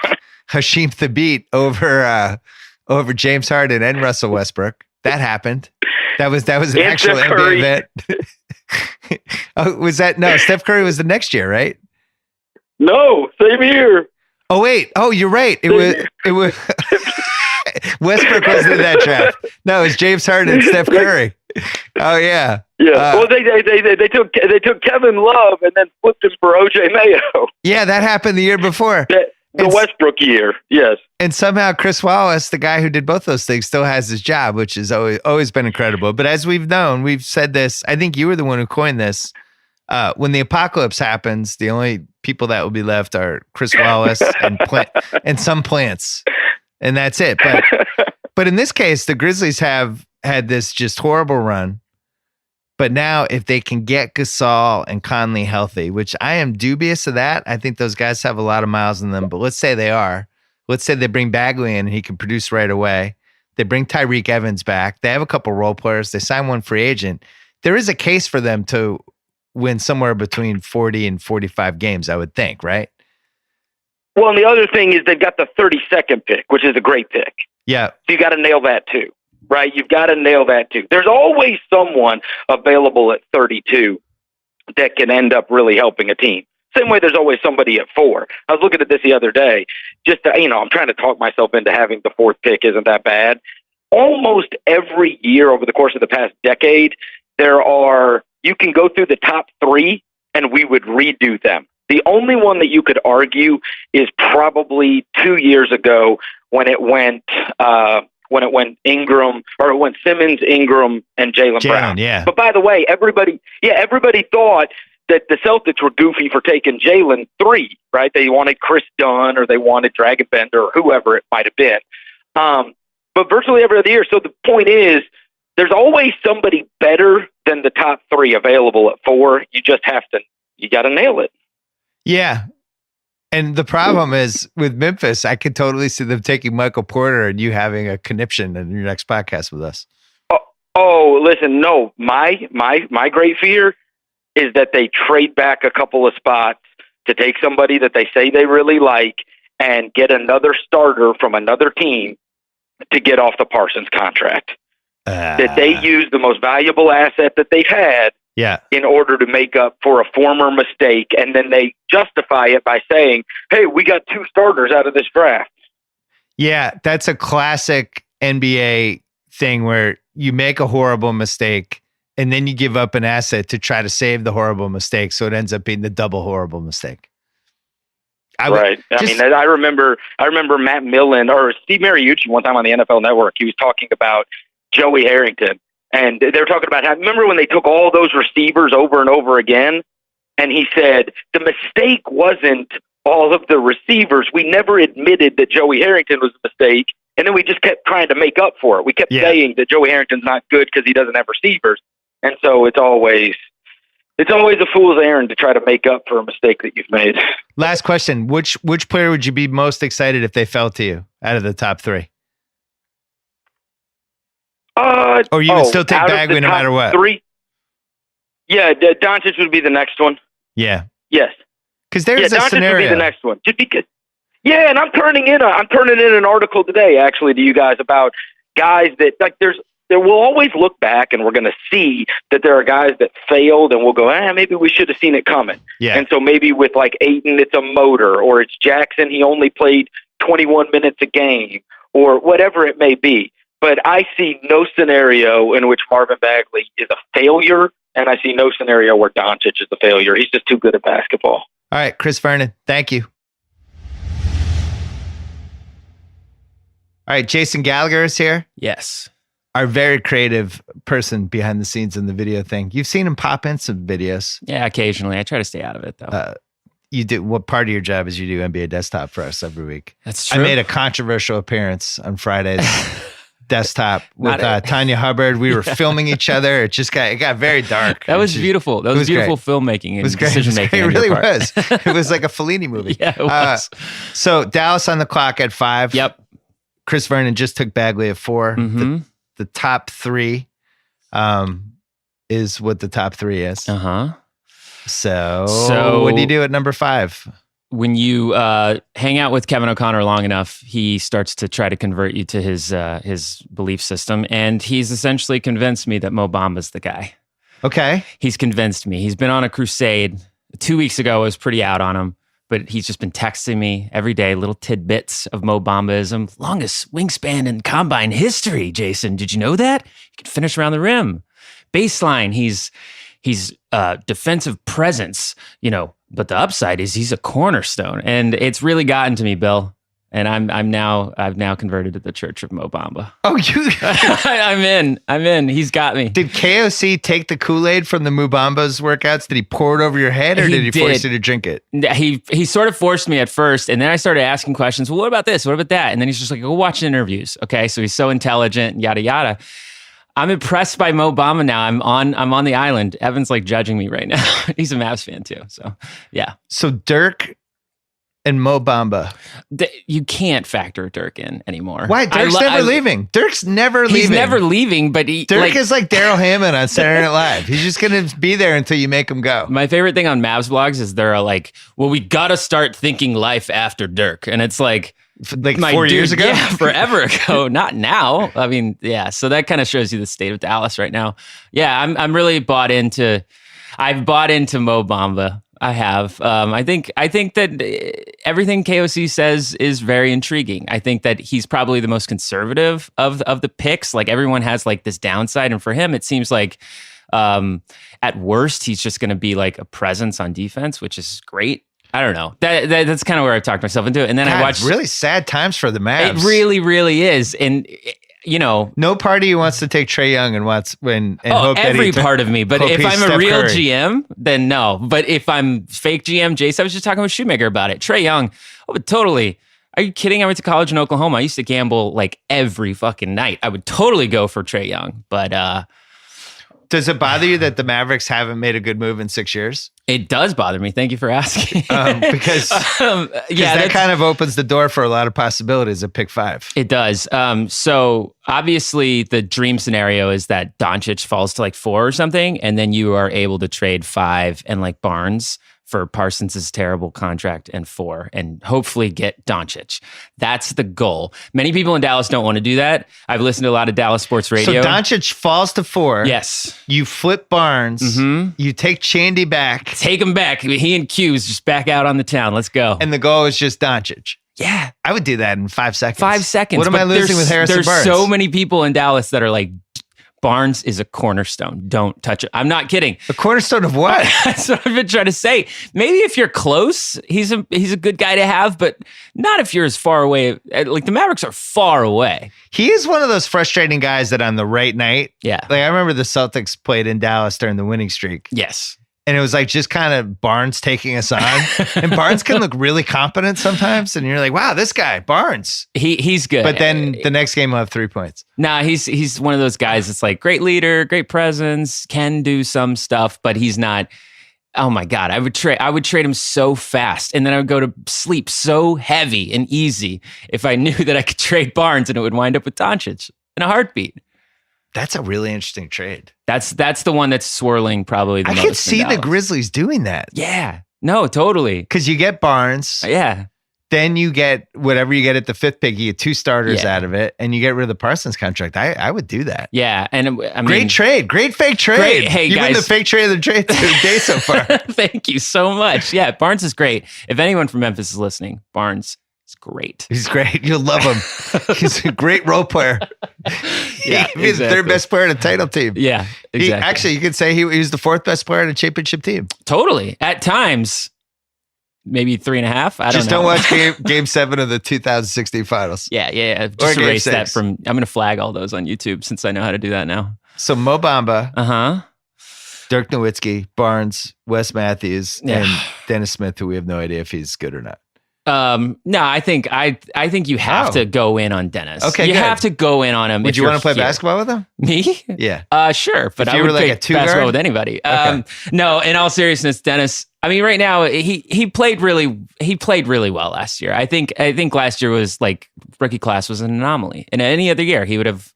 Hasheem Thabeet over James Harden and Russell Westbrook. That happened. That was an actual NBA event. Oh, was that no? Steph Curry was the next year, right? No, same year. Oh wait. Oh, you're right. It was Westbrook wasn't in that draft. No, it was James Harden and Steph Curry. Oh yeah. Yeah. Well, they took Kevin Love and then flipped him for OJ Mayo. Yeah, that happened the year before. The Westbrook year. Yes. And somehow Chris Wallace, the guy who did both those things, still has his job, which has always been incredible. But as we've known, we've said this. I think you were the one who coined this. When the apocalypse happens, the only people that will be left are Chris Wallace and some plants, and that's it. But in this case, the Grizzlies have had this just horrible run. But now, if they can get Gasol and Conley healthy, which I am dubious of that, I think those guys have a lot of miles in them. But let's say they are. Let's say they bring Bagley in and he can produce right away. They bring Tyreek Evans back. They have a couple role players. They sign one free agent. There is a case for them to win somewhere between 40 and 45 games, I would think, right? Well, and the other thing is they've got the 32nd pick, which is a great pick. Yeah. So you got to nail that too. Right? You've got to nail that too. There's always someone available at 32 that can end up really helping a team. Same way there's always somebody at 4. I was looking at this the other day. I'm trying to talk myself into having the 4th pick isn't that bad. Almost every year over the course of the past decade, you can go through the top 3 and we would redo them. The only one that you could argue is probably 2 years ago when it went Ingram, or it went Simmons, Ingram, and Jaylen Brown. Yeah. But by the way, everybody thought that the Celtics were goofy for taking Jaylen 3, right? They wanted Chris Dunn or they wanted Dragon Bender or whoever it might have been. But virtually every other year. So the point is, there's always somebody better than the top 3 available at 4. You just you got to nail it. Yeah. And the problem is with Memphis, I could totally see them taking Michael Porter and you having a conniption in your next podcast with us. Oh, listen, no, my great fear is that they trade back a couple of spots to take somebody that they say they really like, and get another starter from another team to get off the Parsons contract. That they used the most valuable asset that they've had in order to make up for a former mistake, and then they justify it by saying, hey, we got 2 starters out of this draft. Yeah, that's a classic NBA thing where you make a horrible mistake and then you give up an asset to try to save the horrible mistake, so it ends up being the double horrible mistake. I remember Matt Millen or Steve Mariucci one time on the NFL Network. He was talking about Joey Harrington, and they were talking about how, remember when they took all those receivers over and over again? And he said, the mistake wasn't all of the receivers. We never admitted that Joey Harrington was a mistake, and then we just kept trying to make up for it. We kept saying that Joey Harrington's not good because he doesn't have receivers. And so it's always a fool's errand to try to make up for a mistake that you've made. Last question. Which player would you be most excited if they fell to you out of the top 3? Or you would still take Bagley no matter what? 3? Yeah, Doncic would be the next one. Yeah. Yes. Because there's a Doncic scenario. would be the next one. Just because. Yeah, and I'm turning in an article today, actually, to you guys about guys that, like, we'll always look back and we're going to see that there are guys that failed and we'll go, maybe we should have seen it coming. Yeah. And so maybe with like Ayton, it's a motor, or it's Jackson, he only played 21 minutes a game, or whatever it may be. But I see no scenario in which Marvin Bagley is a failure, and I see no scenario where Doncic is a failure. He's just too good at basketball. All right, Chris Vernon, thank you. All right, Jason Gallagher is here. Yes. Our very creative person behind the scenes in the video thing. You've seen him pop in some videos. Yeah, occasionally. I try to stay out of it, though. You do. What part of your job is you do NBA Desktop for us every week? That's true. I made a controversial appearance on Friday's Desktop with Tanya Hubbard. We were filming each other. It got very dark. That was beautiful. That was beautiful filmmaking and decision making. It really was. It was like a Fellini movie. Yeah, it was. So Dallas on the clock at 5. Yep. Chris Vernon just took Bagley at 4. Mm-hmm. The top 3 is what the top 3 is. Uh-huh. So what do you do at number 5? When you hang out with Kevin O'Connor long enough, he starts to try to convert you to his belief system, and he's essentially convinced me that Mo Bamba's the guy. Okay. He's convinced me. He's been on a crusade. 2 weeks ago, I was pretty out on him, but he's just been texting me every day, little tidbits of Mo Bambaism. Longest wingspan in combine history, Jason. Did you know that? He can finish around the rim. Baseline, he's defensive presence, but the upside is he's a cornerstone. And it's really gotten to me, Bill. And I've now converted to the Church of Mo Bamba. Oh, you I'm in. He's got me. Did KOC take the Kool-Aid from the Mubamba's workouts? Did he pour it over your head, or did he force you to drink it? He sort of forced me at first, and then I started asking questions. Well, what about this? What about that? And then he's just like, go watch interviews. Okay, so he's so intelligent, yada yada. I'm impressed by Mo Bamba now. I'm on the island. Evan's like judging me right now. He's a Mavs fan too. So yeah. So Dirk and Mo Bamba. You can't factor Dirk in anymore. Why? Dirk's never leaving. Dirk's never leaving. He's never leaving, but Dirk is like Daryl Hammond on Saturday Night Live. He's just going to be there until you make him go. My favorite thing on Mavs blogs is they're like, well, we got to start thinking life after Dirk. And it's like 4 years ago? Yeah, forever ago. Not now. I mean, yeah. So that kind of shows you the state of Dallas right now. Yeah, I'm really I've bought into Mo Bamba. I have. I think that everything KOC says is very intriguing. I think that he's probably the most conservative of the picks. Like everyone has like this downside, and for him, it seems like at worst he's just going to be like a presence on defense, which is great. I don't know. That's kind of where I talked myself into it. And then I watched really sad times for the Mavs. It really, really is. And no party wants to take Trae Young and hope that every part of me. But if I'm Steph a real Curry. GM, then no. But if I'm fake GM, Jace, I was just talking with Shoemaker about it. Trae Young, totally. Are you kidding? I went to college in Oklahoma. I used to gamble like every fucking night. I would totally go for Trae Young. But does it bother you that the Mavericks haven't made a good move in 6 years? It does bother me. Thank you for asking. Because that kind of opens the door for a lot of possibilities at pick 5. It does. So obviously the dream scenario is that Doncic falls to like 4 or something, and then you are able to trade 5 and like Barnes for Parsons' terrible contract and hopefully get Doncic. That's the goal. Many people in Dallas don't want to do that. I've listened to a lot of Dallas sports radio. So Doncic falls to 4. Yes. You flip Barnes. Mm-hmm. You take Chandy back. Take him back. He and Q's just back out on the town. Let's go. And the goal is just Doncic. Yeah. I would do that in 5 seconds. 5 seconds. What am I losing with Harrison Barnes? There's so many people in Dallas that are like, Barnes is a cornerstone. Don't touch it. I'm not kidding. A cornerstone of what? That's what I've been trying to say. Maybe if you're close, he's a good guy to have, but not if you're as far away. Like the Mavericks are far away. He is one of those frustrating guys that on the right night. Yeah. Like I remember the Celtics played in Dallas during the winning streak. Yes. And it was like just kind of Barnes taking us on. And Barnes can look really competent sometimes. And you're like, wow, this guy, Barnes. He's good. But then the next game he'll have 3 points. Nah, he's one of those guys that's like great leader, great presence, can do some stuff, but he's not. Oh my God, I would trade him so fast. And then I would go to sleep so heavy and easy if I knew that I could trade Barnes and it would wind up with Doncic in a heartbeat. That's a really interesting trade. That's the one that's swirling probably the most. I could see in the Dallas. Grizzlies doing that. Yeah. No, totally. Because you get Barnes. Yeah. Then you get whatever you get at the 5th pick. You get 2 starters Yeah. out of it. And you get rid of the Parsons contract. I would do that. Yeah. And I mean, Great trade. Great fake trade. Great. Hey, You've been guys. the fake trade of the day so far. Thank you so much. Yeah. Barnes is great. If anyone from Memphis is listening, Barnes is great. He's great. You'll love him. He's a great role player. Yeah, He'd be the 3rd best player on a title team. Yeah, exactly. Actually, you could say he was the 4th best player on a championship team. Totally. At times, maybe 3.5. I don't know. Just don't watch game 7 of the 2016 finals. Yeah. Or Just game erase that 6. from. I'm going to flag all those on YouTube since I know how to do that now. So Mo Bamba, Uh-huh. Dirk Nowitzki, Barnes, Wes Matthews, Yeah. and Dennis Smith, who we have no idea if he's good or not. No, I think you have Oh. to go in on Dennis. Okay, you good. have to go in on him. Would if you want to you're play here. basketball with him? Me? Yeah. Sure, but If I you would were like play a two basketball guard? with anybody. Okay. No, in all seriousness, Dennis. I mean, right now he played really well last year. I think last year was like rookie class was an anomaly. In any other year, he would have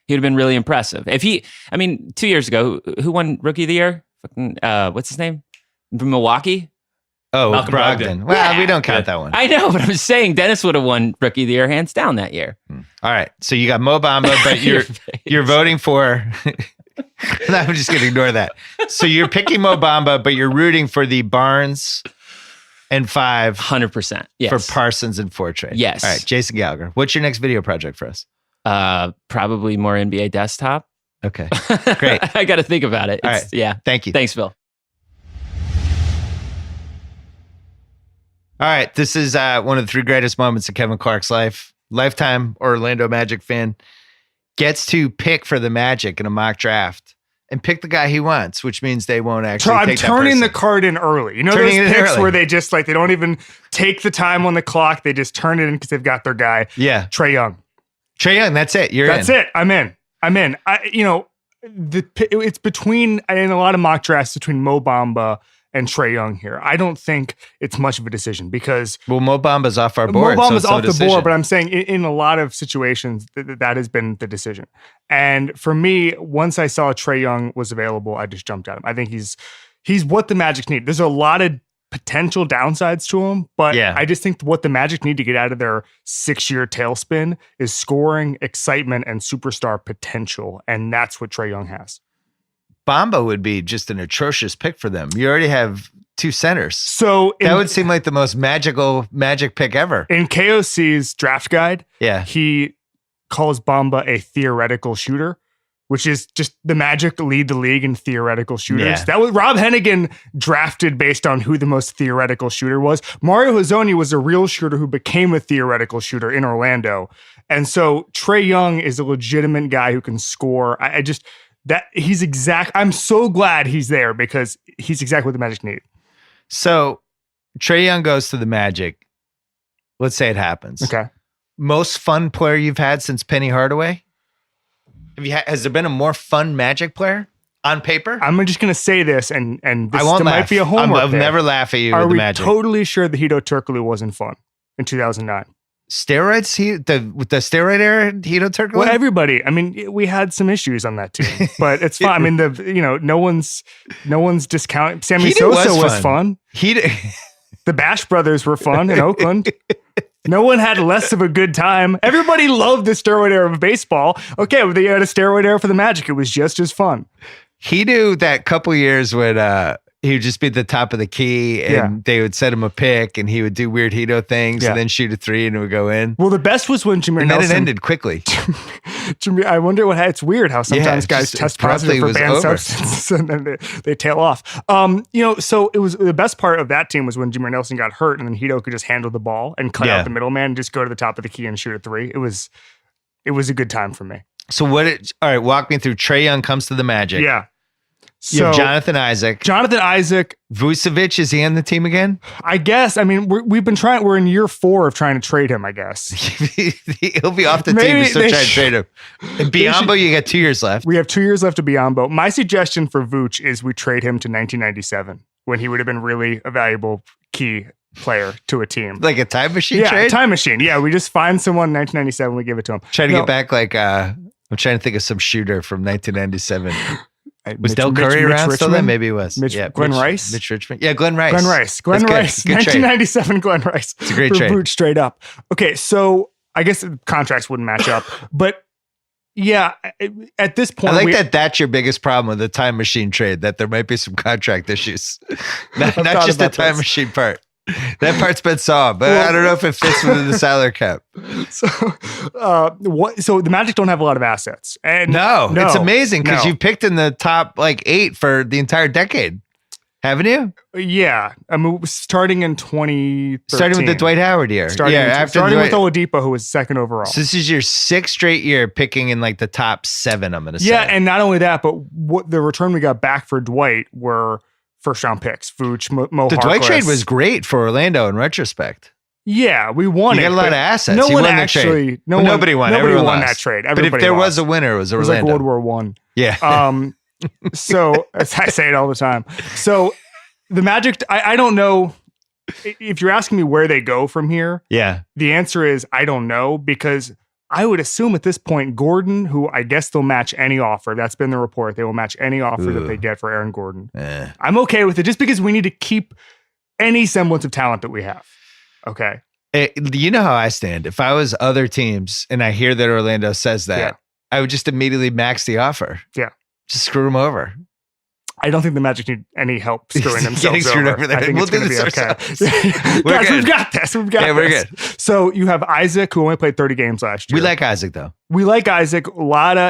been really impressive. 2 years ago, who won rookie of the year? Fucking, what's his name? From Milwaukee? Oh, Malcolm Brogdon. Brogdon. Well, Yeah. we don't count that one. I know, but I'm saying Dennis would have won rookie of the year hands down that year. All right. So you got Mo Bamba, but Your you're voting for. No, I'm just going to ignore that. So you're picking Mo Bamba, but you're rooting for the Barnes and 5 100%. Yes. for Parsons and 4 trade. Yes. All right, Jason Gallagher. What's your next video project for us? Probably more NBA desktop. Okay. Great. I got to think about it. All It's- right. Yeah. Thank you. Thanks, Phil. All right. This is one of the 3 greatest moments in Kevin Clark's life. Lifetime Orlando Magic fan gets to pick for the Magic in a mock draft and pick the guy he wants, which means they won't actually I'm take that turning person. the card in early. You know Turning it those in picks early. where they just like they don't even take the time on the clock. They just turn it in because they've got their guy. Yeah. Trae Young. Trae Young, that's it. You're That's in. it. I'm in. It's between in a lot of mock drafts between Mo Bamba and Trae Young here. I don't think it's much of a decision because Well, Mo Bamba's off our board. Mo so Bamba's it's no off the decision. board, but I'm saying in a lot of situations that has been the decision. And for me, once I saw Trae Young was available, I just jumped at him. I think he's what the Magic need. There's a lot of potential downsides to him, but Yeah. I just think what the Magic need to get out of their 6-year tailspin is scoring, excitement, and superstar potential, and that's what Trae Young has. Bamba would be just an atrocious pick for them. You already have 2 centers. So That would seem like the most magic pick ever. in KOC's draft guide, Yeah. he calls Bamba a theoretical shooter, which is just the Magic lead the league in theoretical shooters. Yeah. That was Rob Hennigan drafted based on who the most theoretical shooter was. Mario Hezonja was a real shooter who became a theoretical shooter in Orlando. And so Trae Young is a legitimate guy who can score. I'm so glad he's there because he's exactly what the Magic need. So Trae Young goes to the Magic. Let's say it happens. Okay. Most fun player you've had since Penny Hardaway? Has there been a more fun Magic player on paper? I'm just going to say this, and this I won't might laugh. be a homework. I'll never laugh at you Are with the we Magic. totally sure that Hito Turkoglu wasn't fun in 2009? steroids? With the steroid era, Hito Turkoglu? Well, everybody. I mean, we had some issues on that team, but it's fine. I mean, no one's discounting. Sammy Hito Sosa was was fun. The Bash Brothers were fun in Oakland. No one had less of a good time. Everybody loved the steroid era of baseball. Okay, well, they had a steroid era for the Magic. It was just as fun. He knew that couple years when he would just be at the top of the key and they would set him a pick and he would do weird Hito things and then shoot a three and it would go in. Well, the best was when Jameer and Nelson. then it ended quickly. I wonder it's weird how sometimes guys test positive for banned substances and then they tail off. So it was the best part of that team was when Jameer Nelson got hurt and then Hito could just handle the ball and cut out the middleman and just go to the top of the key and shoot a three. It was a good time for me. So all right, walk me through. Trae Young comes to the Magic. Yeah. You have Jonathan Isaac. Vucevic, is he on the team again? I guess. I mean, we've been trying. We're in year 4 of trying to trade him, I guess. He'll be off the team. We're still trying to trade him. And Biyombo, you got 2 years left. We have 2 years left of Biyombo. My suggestion for Vooch is we trade him to 1997 when he would have been really a valuable key player to a team. Like a time machine trade? Yeah, time machine. Yeah, we just find someone in 1997, we give it to him. Trying to get back I'm trying to think of some shooter from 1997. Was Del Curry around still then? Maybe he was. Glenn Rice? Mitch Richmond. Yeah, Glenn Rice. Glenn Rice. Good 1997 Glenn Rice. It's a great trade. Vooch straight up. Okay, so I guess the contracts wouldn't match up. But yeah, at this point. I like that's your biggest problem with the time machine trade, that there might be some contract issues. not just the time machine part. That part's been solved, but I don't know if it fits within the salary cap. So the Magic don't have a lot of assets. And no, it's amazing because you picked in the top 8 for the entire decade, haven't you? Yeah, I mean, starting in 2013. Starting with the Dwight Howard year. Starting with Oladipo, who was second overall. So this is your 6th straight year picking in the top 7, I'm going to say. Yeah, and not only that, but what the return we got back for Dwight were first-round picks. Vooch, Mo The Harkless. Dwight trade was great for Orlando in retrospect. Yeah, we won it. You got a lot of assets. Nobody won. Everyone won lost. that trade. But if there was a winner, it was Orlando. It was like World War I. Yeah. So as I say it all the time. So the Magic, I don't know. If you're asking me where they go from here, the answer is I don't know, because I would assume at this point, Gordon, who I guess they'll match any offer. That's been the report. They will match any offer that they get for Aaron Gordon. I'm okay with it just because we need to keep any semblance of talent that we have. Okay. You know how I stand. If I was other teams and I hear that Orlando says that, I would just immediately max the offer. Yeah. Just screw them over. I don't think the Magic need any help screwing themselves over. There. I think it's going to be okay. Guys, we've got this. We're good. So you have Isaac, who only played 30 games last year. We like Isaac, though. We like Isaac.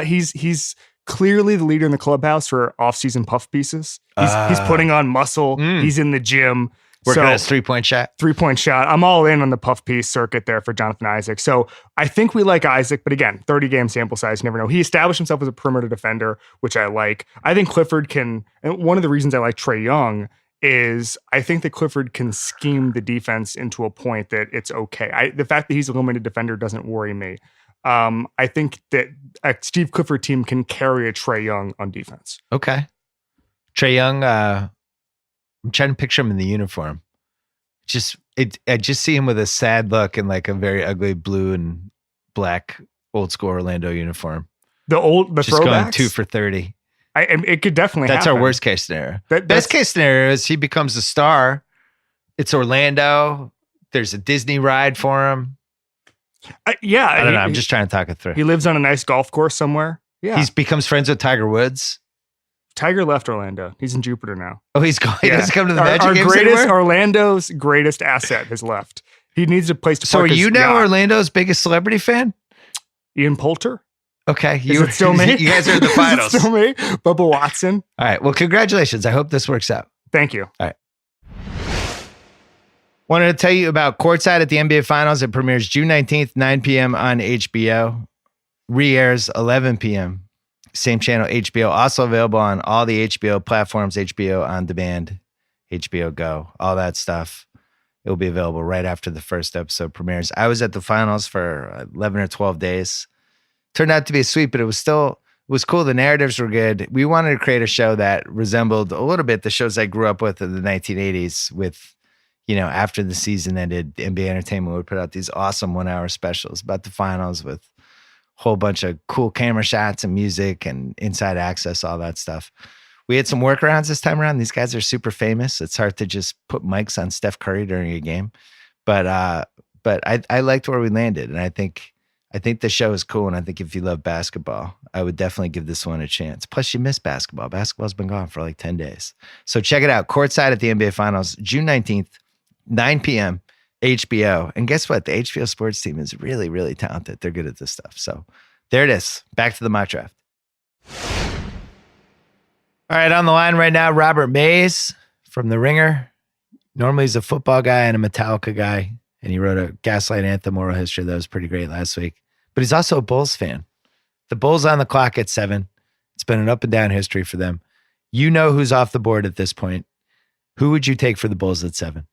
He's clearly the leader in the clubhouse for off-season puff pieces. He's putting on muscle. He's in the gym. Working on his 3-point shot. 3-point shot. I'm all in on the puff piece circuit there for Jonathan Isaac. So I think we like Isaac, but again, 30-game sample size, you never know. He established himself as a perimeter defender, which I like. I think Clifford can, and one of the reasons I like Trae Young is I think that Clifford can scheme the defense into a point that it's okay. The fact that he's a limited defender doesn't worry me. I think that a Steve Clifford team can carry a Trae Young on defense. Okay. Trae Young, I'm trying to picture him in the uniform. I just see him with a sad look in a very ugly blue and black old school Orlando uniform. The just throwbacks? Going 2 for 30. It could definitely That's happen. our worst case scenario. Best case scenario is he becomes a star. It's Orlando. There's a Disney ride for him. I don't know. I'm just trying to talk it through. He lives on a nice golf course somewhere. Yeah. He becomes friends with Tiger Woods. Tiger left Orlando. He's in Jupiter now. Oh, he's gone. He doesn't come to the Magic games anymore? Orlando's greatest asset has left. He needs a place to park. So are you his now yacht. Orlando's biggest celebrity fan? Ian Poulter? Okay. Is it still me? You guys are in the finals. Is it still me? Bubba Watson? All right. Well, congratulations. I hope this works out. Thank you. All right. Wanted to tell you about Courtside at the NBA Finals. It premieres June 19th, 9 p.m. on HBO. Re-airs 11 p.m. Same channel, HBO. Also available on all the HBO platforms, HBO On Demand, HBO Go, all that stuff. It will be available right after the first episode premieres. I was at the finals for 11 or 12 days. Turned out to be sweet, but it was cool. The narratives were good. We wanted to create a show that resembled a little bit the shows I grew up with in the 1980s with, after the season ended, NBA Entertainment would put out these awesome 1-hour specials about the finals with a whole bunch of cool camera shots and music and inside access, all that stuff. We had some workarounds this time around. These guys are super famous. It's hard to just put mics on Steph Curry during a game. But I liked where we landed. And I think the show is cool. And I think if you love basketball, I would definitely give this one a chance. Plus, you miss basketball. Basketball's been gone for like 10 days. So check it out. Courtside at the NBA Finals, June 19th, 9 p.m., HBO. And guess what? The HBO sports team is really, really talented. They're good at this stuff. So there it is. Back to the mock draft. All right, on the line right now, Robert Mays from The Ringer. Normally he's a football guy and a Metallica guy, and he wrote a Gaslight Anthem oral history that was pretty great last week. But he's also a Bulls fan. The Bulls on the clock at 7. It's been an up and down history for them. You know who's off the board at this point. Who would you take for the Bulls at 7?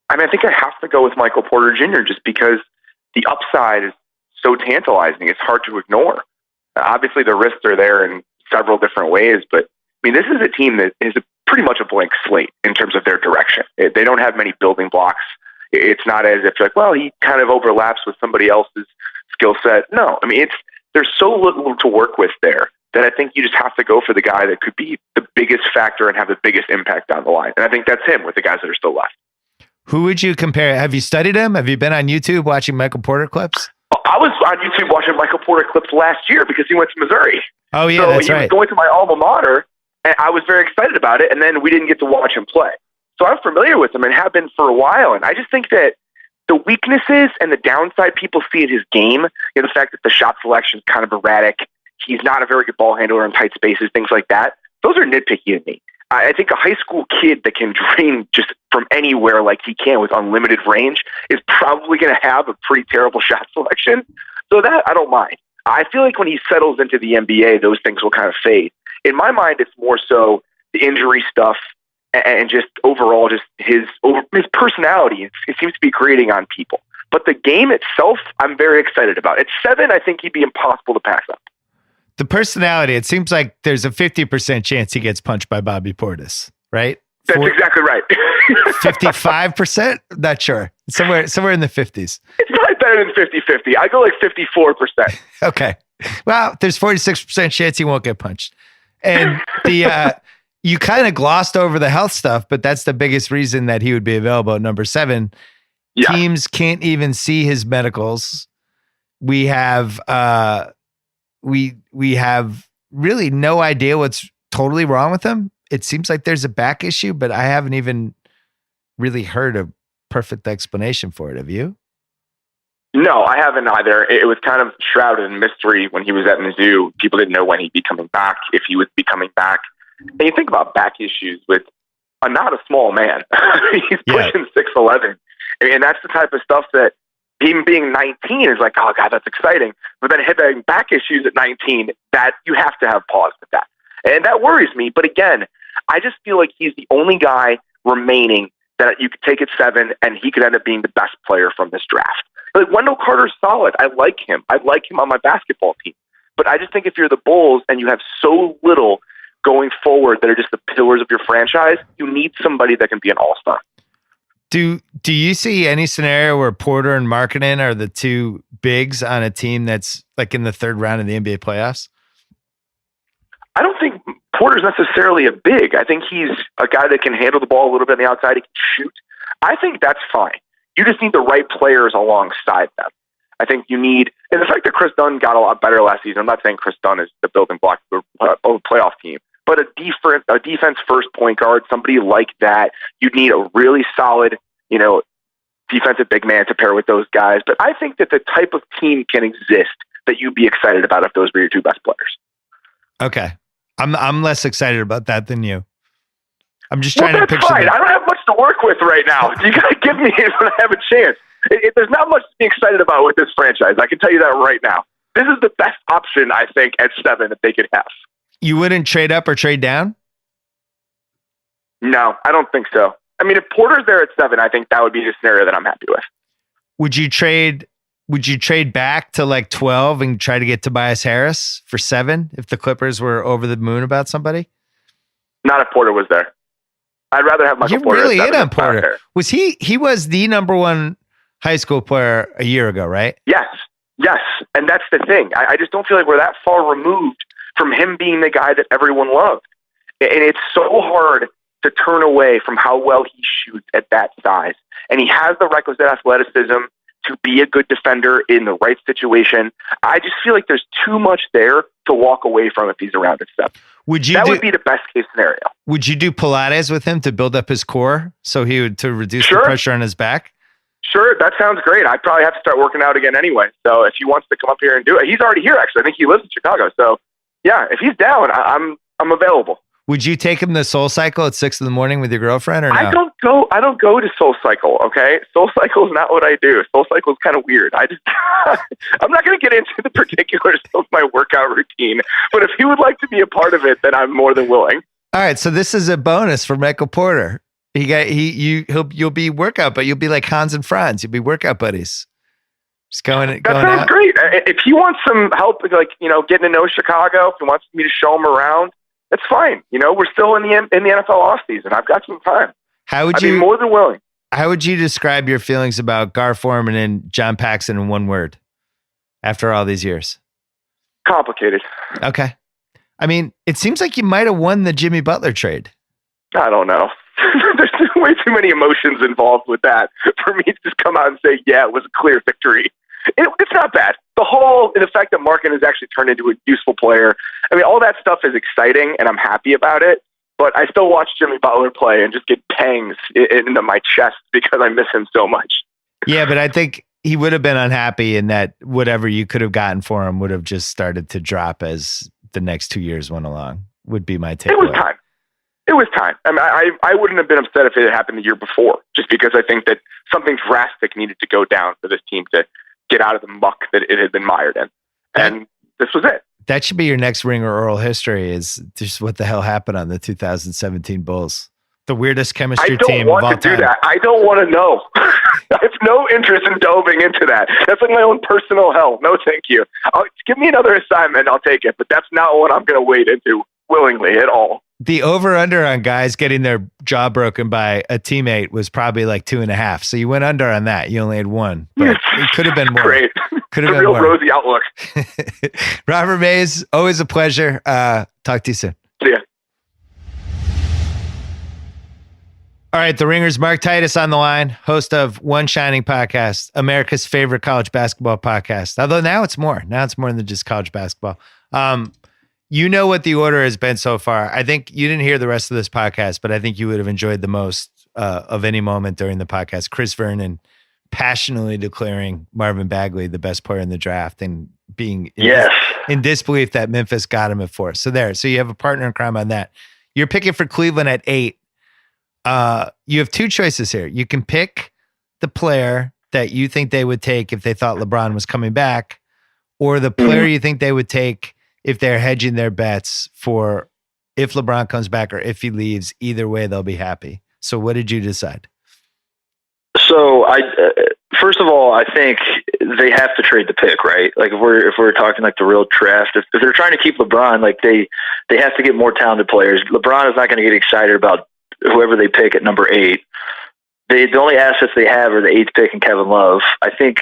I mean, I think I have to go with Michael Porter Jr. just because the upside is so tantalizing. It's hard to ignore. Obviously, the risks are there in several different ways, but I mean, this is a team that is pretty much a blank slate in terms of their direction. They don't have many building blocks. It's not as if like, well, he kind of overlaps with somebody else's skill set. No, I mean, there's so little to work with there that I think you just have to go for the guy that could be the biggest factor and have the biggest impact down the line. And I think that's him with the guys that are still left. Who would you compare? Have you studied him? Have you been on YouTube watching Michael Porter clips? I was on YouTube watching Michael Porter clips last year because he went to Missouri. Oh, yeah, so that's right. He was going to my alma mater, and I was very excited about it, and then we didn't get to watch him play. So I'm familiar with him and have been for a while, and I just think that the weaknesses and the downside people see in his game, the fact that the shot selection is kind of erratic, he's not a very good ball handler in tight spaces, things like that, those are nitpicky to me. I think a high school kid that can drain just from anywhere like he can with unlimited range is probably going to have a pretty terrible shot selection. So that I don't mind. I feel like when he settles into the NBA, those things will kind of fade. In my mind, it's more so the injury stuff and just overall just his personality. It seems to be grating on people. But the game itself, I'm very excited about. At 7, I think he'd be impossible to pass up. The personality, it seems like there's a 50% chance he gets punched by Bobby Portis, right? That's exactly right. 55%? Not sure. Somewhere in the 50s. It's probably better than 50-50. I go like 54%. Okay. Well, there's 46% chance he won't get punched. And you kind of glossed over the health stuff, but that's the biggest reason that he would be available at number 7. Yeah. Teams can't even see his medicals. We have we have really no idea what's totally wrong with him. It seems like there's a back issue, but I haven't even really heard a perfect explanation for it. Have you? No, I haven't either. It was kind of shrouded in mystery when he was at Mizzou. People didn't know when he'd be coming back, if he would be coming back. And you think about back issues with not a small man. He's pushing 6'11". And that's the type of stuff that even being 19 is like, oh God, that's exciting. But then having back issues at 19, that you have to have pause with that. And that worries me. But again, I just feel like he's the only guy remaining that you could take at 7 and he could end up being the best player from this draft. Like Wendell Carter's solid. I like him. I'd like him on my basketball team. But I just think if you're the Bulls and you have so little going forward that are just the pillars of your franchise, you need somebody that can be an all-star. Do you see any scenario where Porter and Markkanen are the two bigs on a team that's like in the 3rd round of the NBA playoffs? I don't think Porter's necessarily a big. I think he's a guy that can handle the ball a little bit on the outside. He can shoot. I think that's fine. You just need the right players alongside them. I think you need, and the fact that Chris Dunn got a lot better last season, I'm not saying Chris Dunn is the building block of a playoff team, but a defense first point guard, somebody like that, you need a really solid, defensive big man to pair with those guys. But I think that the type of team can exist that you'd be excited about if those were your two best players. Okay. I'm less excited about that than you. I'm just trying to picture. Fine. I don't have much to work with right now. You got to give me it when I have a chance. There's not much to be excited about with this franchise. I can tell you that right now. This is the best option, I think, at 7 that they could have. You wouldn't trade up or trade down? No, I don't think so. I mean, if Porter's there at 7, I think that would be the scenario that I'm happy with. Would you trade back to like 12 and try to get Tobias Harris for 7 if the Clippers were over the moon about somebody? Not if Porter was there. I'd rather have Michael You're Porter. really at in 7 on Porter. there. Was he was the number one high school player a year ago, right? Yes. And that's the thing. I just don't feel like we're that far removed from him being the guy that everyone loved. And it's so hard to turn away from how well he shoots at that size. And he has the requisite athleticism to be a good defender in the right situation. I just feel like there's too much there to walk away from if he's around at 7. Would be the best case scenario. Would you do Pilates with him to build up his core to reduce the pressure on his back? Sure, that sounds great. I'd probably have to start working out again anyway. So if he wants to come up here and do it, he's already here actually. I think he lives in Chicago. So yeah, if he's down, I'm available. Would you take him to Soul Cycle at 6 a.m. with your girlfriend or no? I don't go to Soul Cycle, okay? Soul Cycle is not what I do. Soul Cycle is kind of weird. I'm not going to get into the particulars of my workout routine, but if he would like to be a part of it, then I'm more than willing. All right, so this is a bonus for Michael Porter. You'll be workout, but you'll be like Hans and Franz. You'll be workout buddies. Just going That sounds out. great. If he wants some help, like, getting to know Chicago, if he wants me to show him around, that's fine. We're still in the NFL offseason. I've got some time. I'd be more than willing. How would you describe your feelings about Gar Forman and John Paxson in one word after all these years? Complicated. Okay. I mean, it seems like you might have won the Jimmy Butler trade. I don't know. There's way too many emotions involved with that for me to just come out and say, yeah, it was a clear victory. It's not bad. The fact that Markin has actually turned into a useful player. I mean, all that stuff is exciting and I'm happy about it, but I still watch Jimmy Butler play and just get pangs into my chest because I miss him so much. Yeah, but I think he would have been unhappy in that whatever you could have gotten for him would have just started to drop as the next 2 years went along, would be my takeaway. It was time. I mean, I wouldn't have been upset if it had happened the year before, just because I think that something drastic needed to go down for this team to get out of the muck that it had been mired in. And this was it. That should be your next Ringer oral history, is just what the hell happened on the 2017 Bulls. The weirdest chemistry team of all time. I don't want to do that. I don't want to know. I have no interest in delving into that. That's like my own personal hell. No, thank you. Give me another assignment. I'll take it. But that's not what I'm going to wade into willingly at all. The over-under on guys getting their jaw broken by a teammate was probably like 2.5. So you went under on that. You only had 1. But it could have been more. Great. Could have been real more. Rosy outlook. Robert Mays, always a pleasure. Talk to you soon. See ya. All right, the Ringer's Mark Titus on the line, host of One Shining Podcast, America's favorite college basketball podcast. Although now it's more. Now it's more than just college basketball. You know what the order has been so far. I think you didn't hear the rest of this podcast, but I think you would have enjoyed the most of any moment during the podcast. Chris Vernon passionately declaring Marvin Bagley the best player in the draft and being in disbelief that Memphis got him at 4. So you have a partner in crime on that. You're picking for Cleveland at 8. You have 2 choices here. You can pick the player that you think they would take if they thought LeBron was coming back, or the player you think they would take if they're hedging their bets for if LeBron comes back or if he leaves. Either way, they'll be happy. So what did you decide? So first of all, I think they have to trade the pick, right? Like if we're talking like the real draft, if they're trying to keep LeBron, like they have to get more talented players. LeBron is not going to get excited about whoever they pick at number 8. The only assets they have are the 8th pick and Kevin Love. I think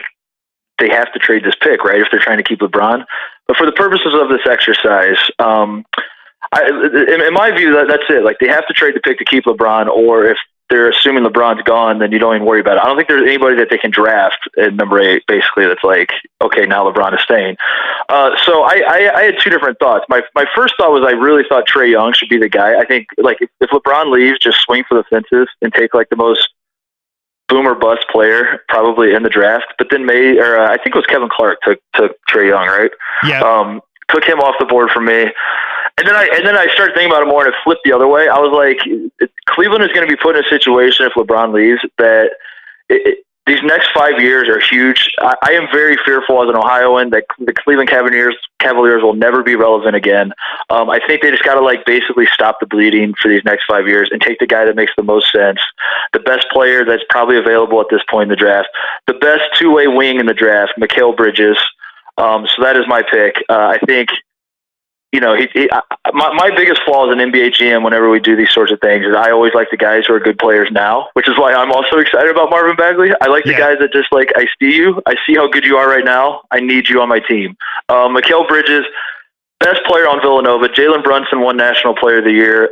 they have to trade this pick, right? If they're trying to keep LeBron. But for the purposes of this exercise, in my view, that's it. Like they have to trade the pick to keep LeBron, or if they're assuming LeBron's gone, then you don't even worry about it. I don't think there's anybody that they can draft at number 8, basically, that's like, okay, now LeBron is staying. So I had 2 different thoughts. My first thought was I really thought Trae Young should be the guy. I think like if LeBron leaves, just swing for the fences and take like the most boom or bust player probably in the draft. But then I think it was Kevin Clark took Trae Young, right? Yeah. Took him off the board for me. And then I started thinking about it more, and it flipped the other way. I was like, Cleveland is going to be put in a situation if LeBron leaves that these next 5 years are huge. I am very fearful as an Ohioan that the Cleveland Cavaliers will never be relevant again. I think they just got to like basically stop the bleeding for these next 5 years and take the guy that makes the most sense, the best player that's probably available at this point in the draft, the best 2-way wing in the draft, Mikal Bridges. So that is my pick. I think my biggest flaw as an NBA GM whenever we do these sorts of things is I always like the guys who are good players now, which is why I'm also excited about Marvin Bagley. I like the guys that just like, I see how good you are right now. I need you on my team. Mikal Bridges, best player on Villanova. Jalen Brunson won National Player of the Year.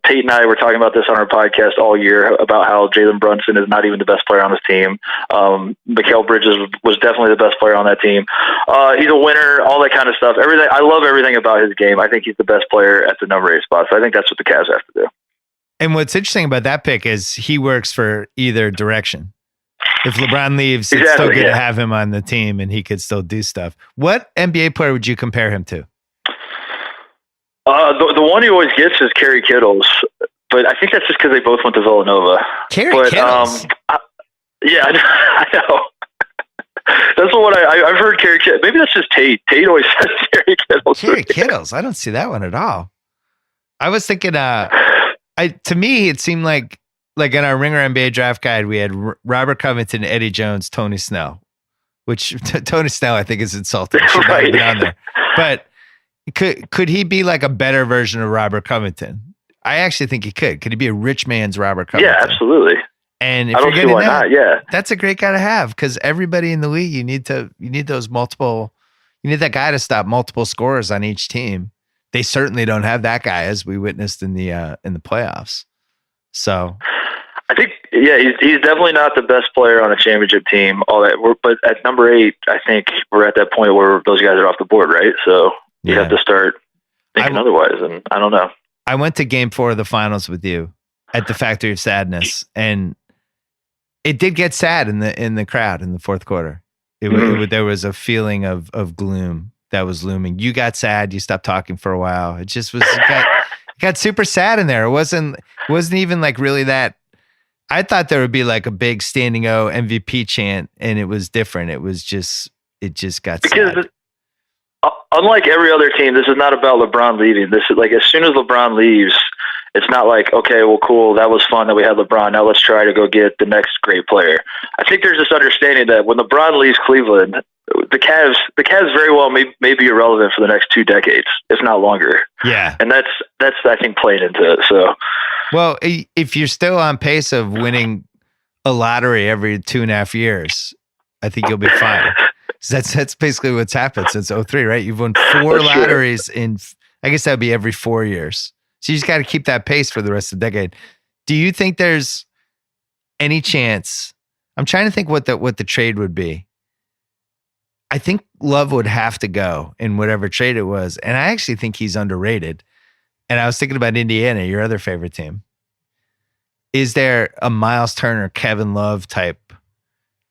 Tate and I were talking about this on our podcast all year about how Jalen Brunson is not even the best player on his team. Mikal Bridges was definitely the best player on that team. He's a winner, all that kind of stuff. Everything. I love everything about his game. I think he's the best player at the number 8 spot. So I think that's what the Cavs have to do. And what's interesting about that pick is he works for either direction. If LeBron leaves, it's still good to have him on the team and he could still do stuff. What NBA player would you compare him to? The one he always gets is Kerry Kittles, but I think that's just because they both went to Villanova. Kerry Kittles? Yeah, I know. That's what I've heard Kerry Kittles. Maybe that's just Tate. Tate always says Kerry Kittles. Kerry Kittles? I don't see that one at all. I was thinking, to me, it seemed like in our Ringer NBA draft guide, we had Robert Covington, Eddie Jones, Tony Snell, which Tony Snell, I think, is insulting. Should not have been on there. But could he be like a better version of Robert Covington? I actually think he could. Could he be a rich man's Robert Covington? Yeah, absolutely. And if I don't see why not. Yeah, that's a great guy to have because everybody in the league, you need those multiple. You need that guy to stop multiple scorers on each team. They certainly don't have that guy, as we witnessed in the playoffs. So, I think he's definitely not the best player on a championship team. All that, but at number 8, I think we're at that point where those guys are off the board, right? So. You have to start thinking otherwise, and I don't know. I went to Game 4 of the finals with you at the Factory of Sadness, and it did get sad in the crowd in the fourth quarter. There was a feeling of gloom that was looming. You got sad. You stopped talking for a while. It just was got super sad in there. It wasn't even like really that. I thought there would be like a big standing O MVP chant, and it was different. It just got sad. Unlike every other team, this is not about LeBron leaving. This is like as soon as LeBron leaves, it's not like, okay, well, cool, that was fun that we had LeBron. Now let's try to go get the next great player. I think there's this understanding that when LeBron leaves Cleveland, the Cavs very well may be irrelevant for the next 2 decades, if not longer. Yeah, and that's I think playing into it. So, well, if you're still on pace of winning a lottery every 2.5 years, I think you'll be fine. That's basically what's happened since 2003, right? You've won 4 lotteries in, I guess that would be every 4 years. So you just got to keep that pace for the rest of the decade. Do you think there's any chance? I'm trying to think what the trade would be. I think Love would have to go in whatever trade it was. And I actually think he's underrated. And I was thinking about Indiana, your other favorite team. Is there a Miles Turner, Kevin Love type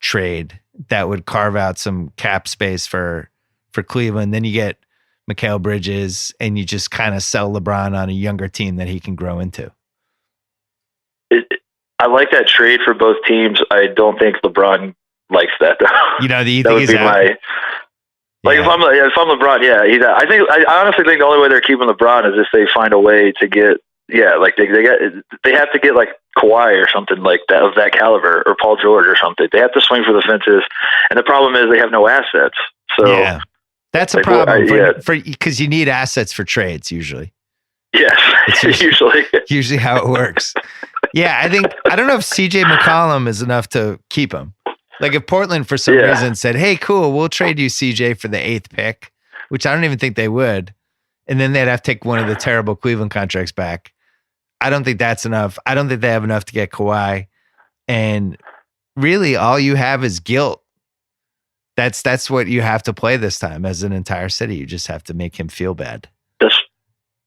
trade that would carve out some cap space for Cleveland? Then you get Mikal Bridges and you just kind of sell LeBron on a younger team that he can grow into. I like that trade for both teams. I don't think LeBron likes that though. You know, you that think would he's be out? If I'm LeBron, yeah, he's out. I honestly think the only way they're keeping LeBron is if they find a way to get, like they have to get like Kawhi or something like that of that caliber, or Paul George or something. They have to swing for the fences, and the problem is they have no assets. So yeah, that's a problem because you need assets for trades usually. Yes, it's usually how it works. Yeah, I don't know if CJ McCollum is enough to keep him. Like if Portland for some reason said, "Hey, cool, we'll trade you CJ for the 8th pick," which I don't even think they would, and then they'd have to take one of the terrible Cleveland contracts back. I don't think that's enough. I don't think they have enough to get Kawhi, and really, all you have is guilt. That's what you have to play this time as an entire city. You just have to make him feel bad.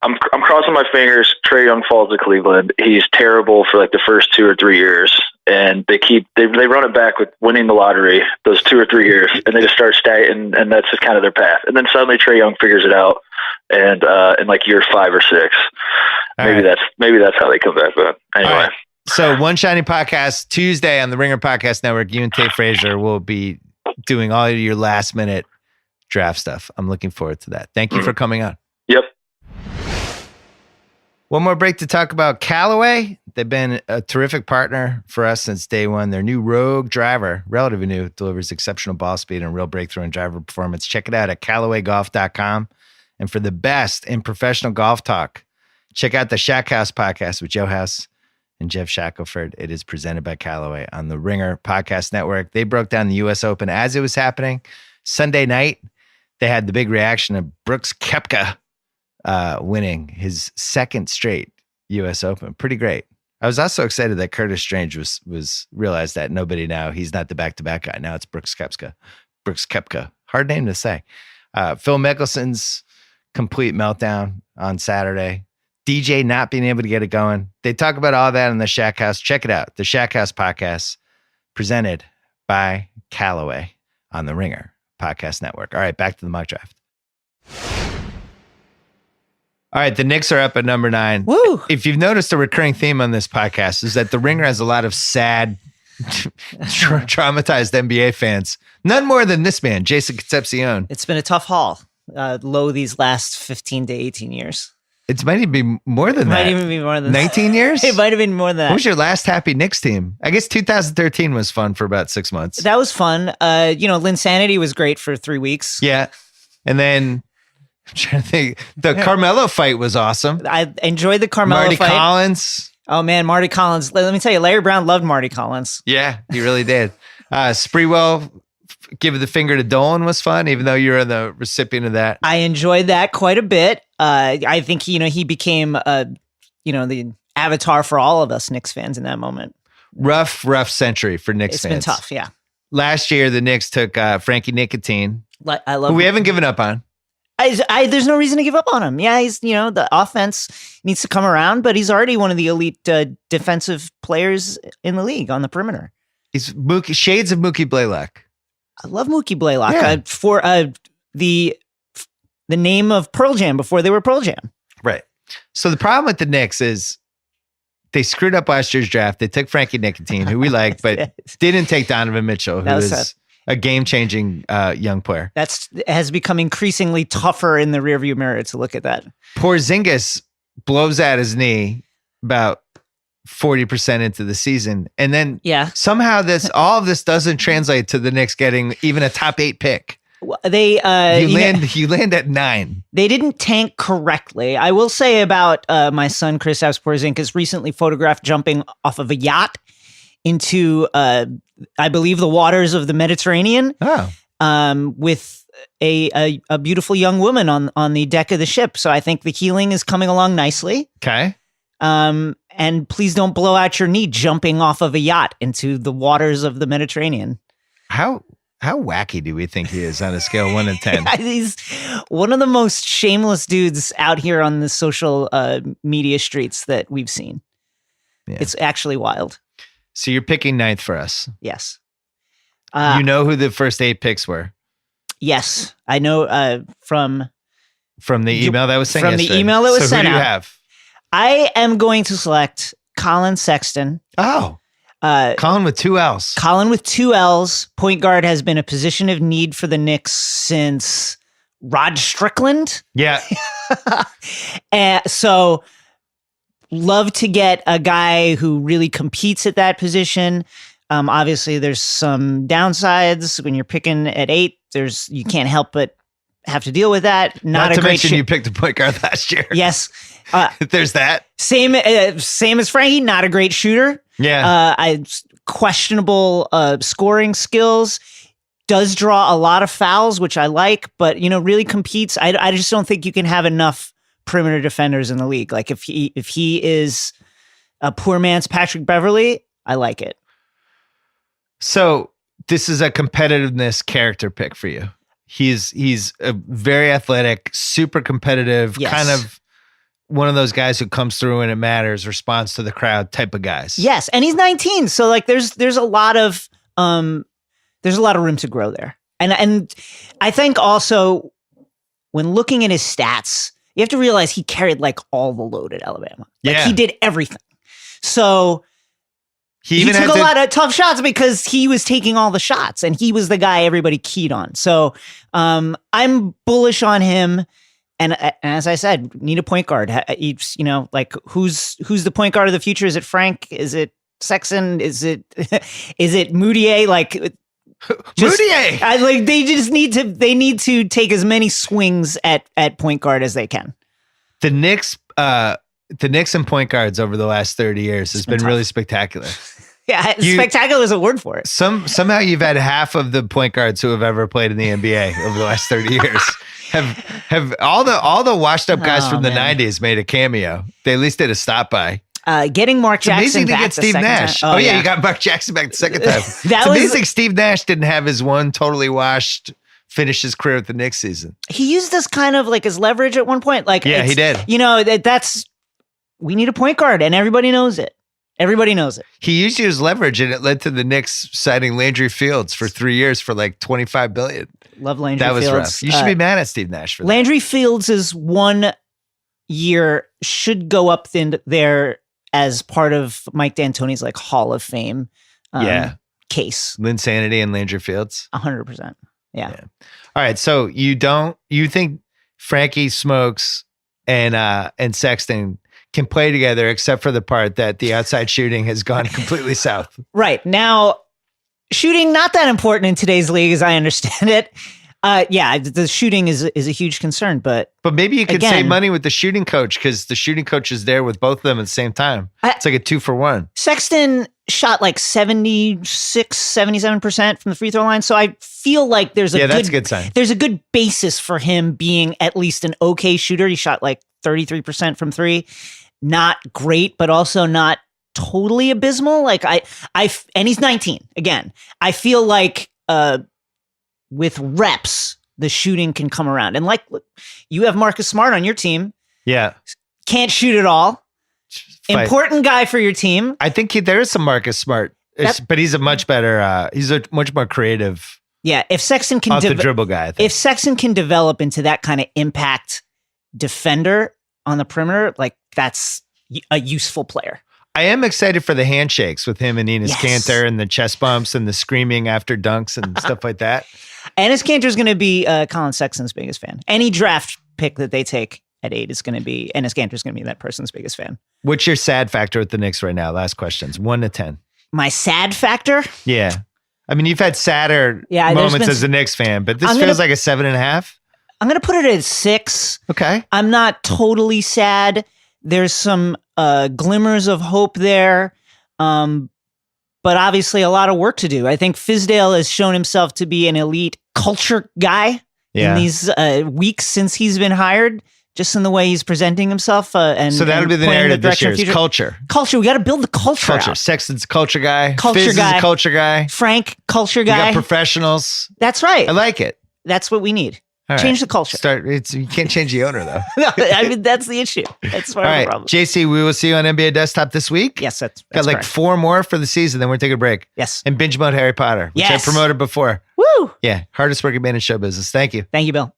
I'm crossing my fingers. Trae Young falls to Cleveland. He's terrible for like the first 2 or 3 years, and they run it back with winning the lottery those 2 or 3 years, and they just start staying, and that's just kind of their path. And then suddenly Trae Young figures it out, and in like year 5 or 6, maybe that's how they come back. But anyway. Right. So One Shining Podcast Tuesday on the Ringer Podcast Network. You and Tate Frazier will be doing all of your last minute draft stuff. I'm looking forward to that. Thank you for coming on. Yep. One more break to talk about Callaway. They've been a terrific partner for us since day one. Their new Rogue driver, relatively new, delivers exceptional ball speed and real breakthrough in driver performance. Check it out at CallawayGolf.com And for the best in professional golf talk, check out the Shack House podcast with Joe House and Jeff Shackelford. It is presented by Callaway on the Ringer Podcast Network. They broke down the U.S. Open as it was happening. Sunday night, they had the big reaction of Brooks Koepka winning his second straight U.S. Open. Pretty great. I was also excited that Curtis Strange was realized that nobody now, he's not the back-to-back guy. Now it's Brooks Koepka. Brooks Koepka. Hard name to say. Phil Mickelson's complete meltdown on Saturday. DJ not being able to get it going. They talk about all that in the Shack House. Check it out. The Shack House podcast presented by Callaway on the Ringer Podcast Network. All right, back to the mock draft. All right, the Knicks are up at number 9. Woo! If you've noticed, a recurring theme on this podcast is that the Ringer has a lot of sad, traumatized NBA fans. None more than this man, Jason Concepcion. It's been a tough haul. Low these last 15 to 18 years. It might even be more than that. Might even be more than 19 years? It might have been more than that. What was your last happy Knicks team? I guess 2013 was fun for about 6 months. That was fun. Linsanity was great for 3 weeks. Yeah. And then I'm trying to think. The Carmelo fight was awesome. I enjoyed the Carmelo Marty fight. Collins. Oh man, Marty Collins. Let me tell you, Larry Brown loved Marty Collins. Yeah, he really did. Spreewell give the finger to Dolan was fun, even though you're the recipient of that. I enjoyed that quite a bit. I think he became the avatar for all of us Knicks fans in that moment. Rough century for Knicks fans. It's been tough, yeah. Last year, the Knicks took Frankie Nicotine, I love who we haven't given up on. There's no reason to give up on him. Yeah, he's the offense needs to come around, but he's already one of the elite defensive players in the league on the perimeter. He's shades of Mookie Blaylock. I love Mookie Blaylock Yeah. for the name of Pearl Jam before they were Pearl Jam. Right. So the problem with the Knicks is they screwed up last year's draft. They took Frankie Nicotine, who we like, but Yes. didn't take Donovan Mitchell, who That was is a game-changing young player. Has become increasingly tougher in the rearview mirror to look at that. Porzingis blows out his knee about 40% into the season. And then somehow all of this doesn't translate to the Knicks getting even a top 8 pick. They you land at 9. They didn't tank correctly. I will say about my son Kristaps Porzingis recently photographed jumping off of a yacht into I believe the waters of the Mediterranean. With a beautiful young woman on the deck of the ship. So I think the healing is coming along nicely. Okay. And please don't blow out your knee jumping off of a yacht into the waters of the Mediterranean. How wacky do we think he is on a scale of 1 to 10? He's one of the most shameless dudes out here on the social media streets that we've seen. Yeah. It's actually wild. So you're picking 9th for us. Yes. You know who the first 8 picks were? Yes. I know from the email that was sent From yesterday. the email that was so sent who do you out. have? I am going to select Colin Sexton. Oh. Colin with 2 L's. Colin with 2 L's. Point guard has been a position of need for the Knicks since Rod Strickland. Yeah. So love to get a guy who really competes at that position. Obviously, there's some downsides when you're picking at 8. You can't help but have to deal with that. Not a to great mention you picked a point guard last year. Yes. There's that. Same as Frankie, not a great shooter. Yeah. Questionable scoring skills. Does draw a lot of fouls, which I like, but really competes. I just don't think you can have enough perimeter defenders in the league. Like if he is a poor man's Patrick Beverley, I like it. So this is a competitiveness character pick for you. He's a very athletic, super competitive, Yes. kind of one of those guys who comes through when it matters, responds to the crowd type of guys. Yes, and he's 19, so like there's a lot of room to grow there. And I think also when looking at his stats, you have to realize he carried like all the load at Alabama. Like he did everything. So he took a lot of tough shots because he was taking all the shots and he was the guy everybody keyed on. So I'm bullish on him. And as I said, need a point guard. Like who's the point guard of the future? Is it Frank? Is it Sexton? Is it Moutier? Like Moutier. They need to take as many swings at point guard as they can. The Knicks and point guards over the last 30 years has been really spectacular. Yeah, spectacular is a word for it. Somehow you've had half of the point guards who have ever played in the NBA over the last 30 years. Have all the washed up guys from the 90s made a cameo. They at least did a stop by. Getting Mark Jackson amazing back to get Steve Nash. Time. Oh yeah, you got Mark Jackson back the second time. It's amazing Steve Nash didn't have his one totally washed finish his career with the Knicks season. He used this kind of like as leverage at one point. Like he did. You know, we need a point guard and everybody knows it. Everybody knows it. He used to use leverage and it led to the Knicks signing Landry Fields for 3 years for like $25 billion. Love Landry Fields. That was rough. You should be mad at Steve Nash for that. Landry Fields is 1 year should go up there as part of Mike D'Antoni's like Hall of Fame case. Linsanity and Landry Fields. 100%. Yeah. All right. So you think Frankie Smokes and Sexton can play together except for the part that the outside shooting has gone completely south. Right. Now, shooting not that important in today's league as I understand it. The shooting is a huge concern, but maybe you could save money with the shooting coach because the shooting coach is there with both of them at the same time. It's like a 2-for-1. Sexton shot like 77% from the free throw line. So I feel like that's a good sign. There's a good basis for him being at least an okay shooter. He shot like 33% from three. Not great, but also not totally abysmal. Like and he's 19 again. I feel like, with reps, the shooting can come around. And like you have Marcus Smart on your team. Yeah. Can't shoot at all. Important guy for your team. I think there is some Marcus Smart, but he's a much better, he's a much more creative. Yeah. If Sexton can off the dribble guy, if Sexton can develop into that kind of impact defender on the perimeter, like that's a useful player. I am excited for the handshakes with him and Enes Kanter and the chest bumps and the screaming after dunks and stuff like that. Enes Kanter is going to be Colin Sexton's biggest fan. Any draft pick that they take at 8 is going to be Enes Kanter is going to be that person's biggest fan. What's your sad factor with the Knicks right now? Last questions, 1 to 10. My sad factor? Yeah, I mean you've had sadder moments as a Knicks fan, but this feels like a 7.5. I'm going to put it at 6. Okay, I'm not totally sad. There's some glimmers of hope there. But obviously a lot of work to do. I think Fizdale has shown himself to be an elite culture guy in these weeks since he's been hired, just in the way he's presenting himself. So that'll be the narrative this year is culture. Culture. We got to build the culture out. Sexton's a culture guy. Culture Fizz guy. is a culture guy. Frank, culture guy. You got professionals. That's right. I like it. That's what we need. All change right. the culture. You can't change the owner though. No, I mean that's the issue. That's part of the problem. JC, we will see you on NBA Desktop this week. Yes, that's got like correct. 4 more for the season. Then we're taking a break. Yes, and binge mode Harry Potter, which I promoted before. Woo! Yeah, hardest working man in show business. Thank you. Thank you, Bill.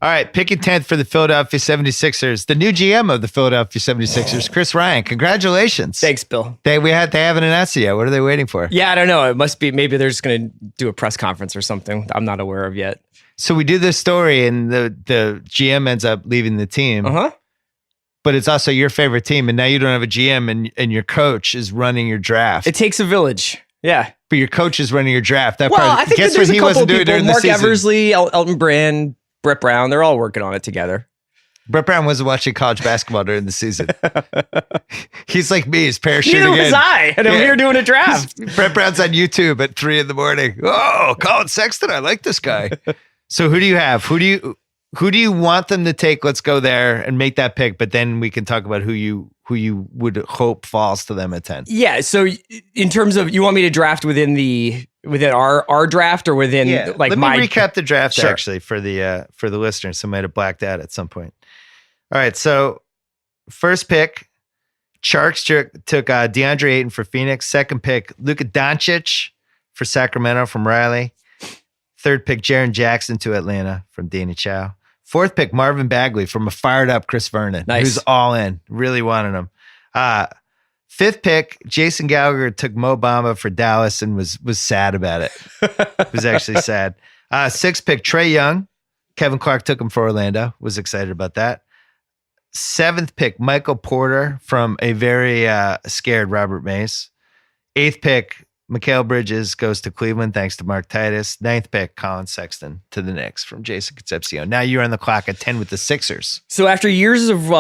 All right, picking 10th for the Philadelphia 76ers, the new GM of the Philadelphia 76ers, Chris Ryan. Congratulations. Thanks, Bill. They haven't announced it yet. What are they waiting for? Yeah, I don't know. It must be, maybe they're just going to do a press conference or something I'm not aware of yet. So we do this story and the GM ends up leaving the team. Uh-huh. But it's also your favorite team, and now you don't have a GM and your coach is running your draft. It takes a village. Yeah. But your coach is running your draft. I think guess there's what a he couple wasn't of doing people, during Mark the season. Eversley, Elton Brand, Brett Brown, they're all working on it together. Brett Brown wasn't watching college basketball during the season. He's like me. He's parachuting Neither in. was I. And I'm here doing a draft. Brett Brown's on YouTube at 3 a.m. Oh, Colin Sexton. I like this guy. So who do you have? Who do you want them to take? Let's go there and make that pick. But then we can talk about who you would hope falls to them at 10. Yeah. So in terms of, you want me to draft within our draft or within Let me recap the draft actually for the listeners. Some might have blacked out at some point. All right. So first pick, Sharks took DeAndre Ayton for Phoenix. Second pick, Luka Doncic for Sacramento from Riley. Third pick, Jaren Jackson to Atlanta from Danny Chow. Fourth pick, Marvin Bagley from a fired up Chris Vernon, who's all in, really wanted him. Fifth pick, Jason Gallagher took Mo Bamba for Dallas and was sad about it. It was actually sad. Sixth pick, Trae Young. Kevin Clark took him for Orlando. Was excited about that. Seventh pick, Michael Porter from a very scared Robert Mays. 8th pick, Mikal Bridges goes to Cleveland thanks to Mark Titus. 9th pick, Colin Sexton to the Knicks from Jason Concepcion. Now you're on the clock at 10 with the Sixers. So after years of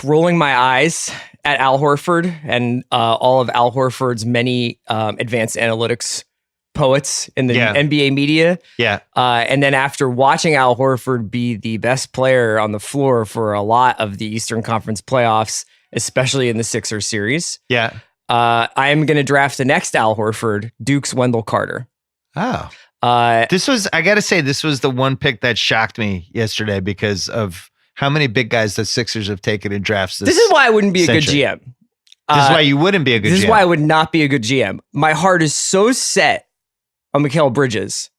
rolling my eyes at Al Horford and all of Al Horford's many advanced analytics poets in the NBA media. Yeah. And then after watching Al Horford be the best player on the floor for a lot of the Eastern Conference playoffs, especially in the Sixers series. Yeah. I am going to draft the next Al Horford, Duke's Wendell Carter. Oh. This was, I got to say, this was the one pick that shocked me yesterday because of how many big guys the Sixers have taken in drafts. This is why I wouldn't be a good GM. This is why you wouldn't be a good GM. This is why I would not be a good GM. My heart is so set on Mikal Bridges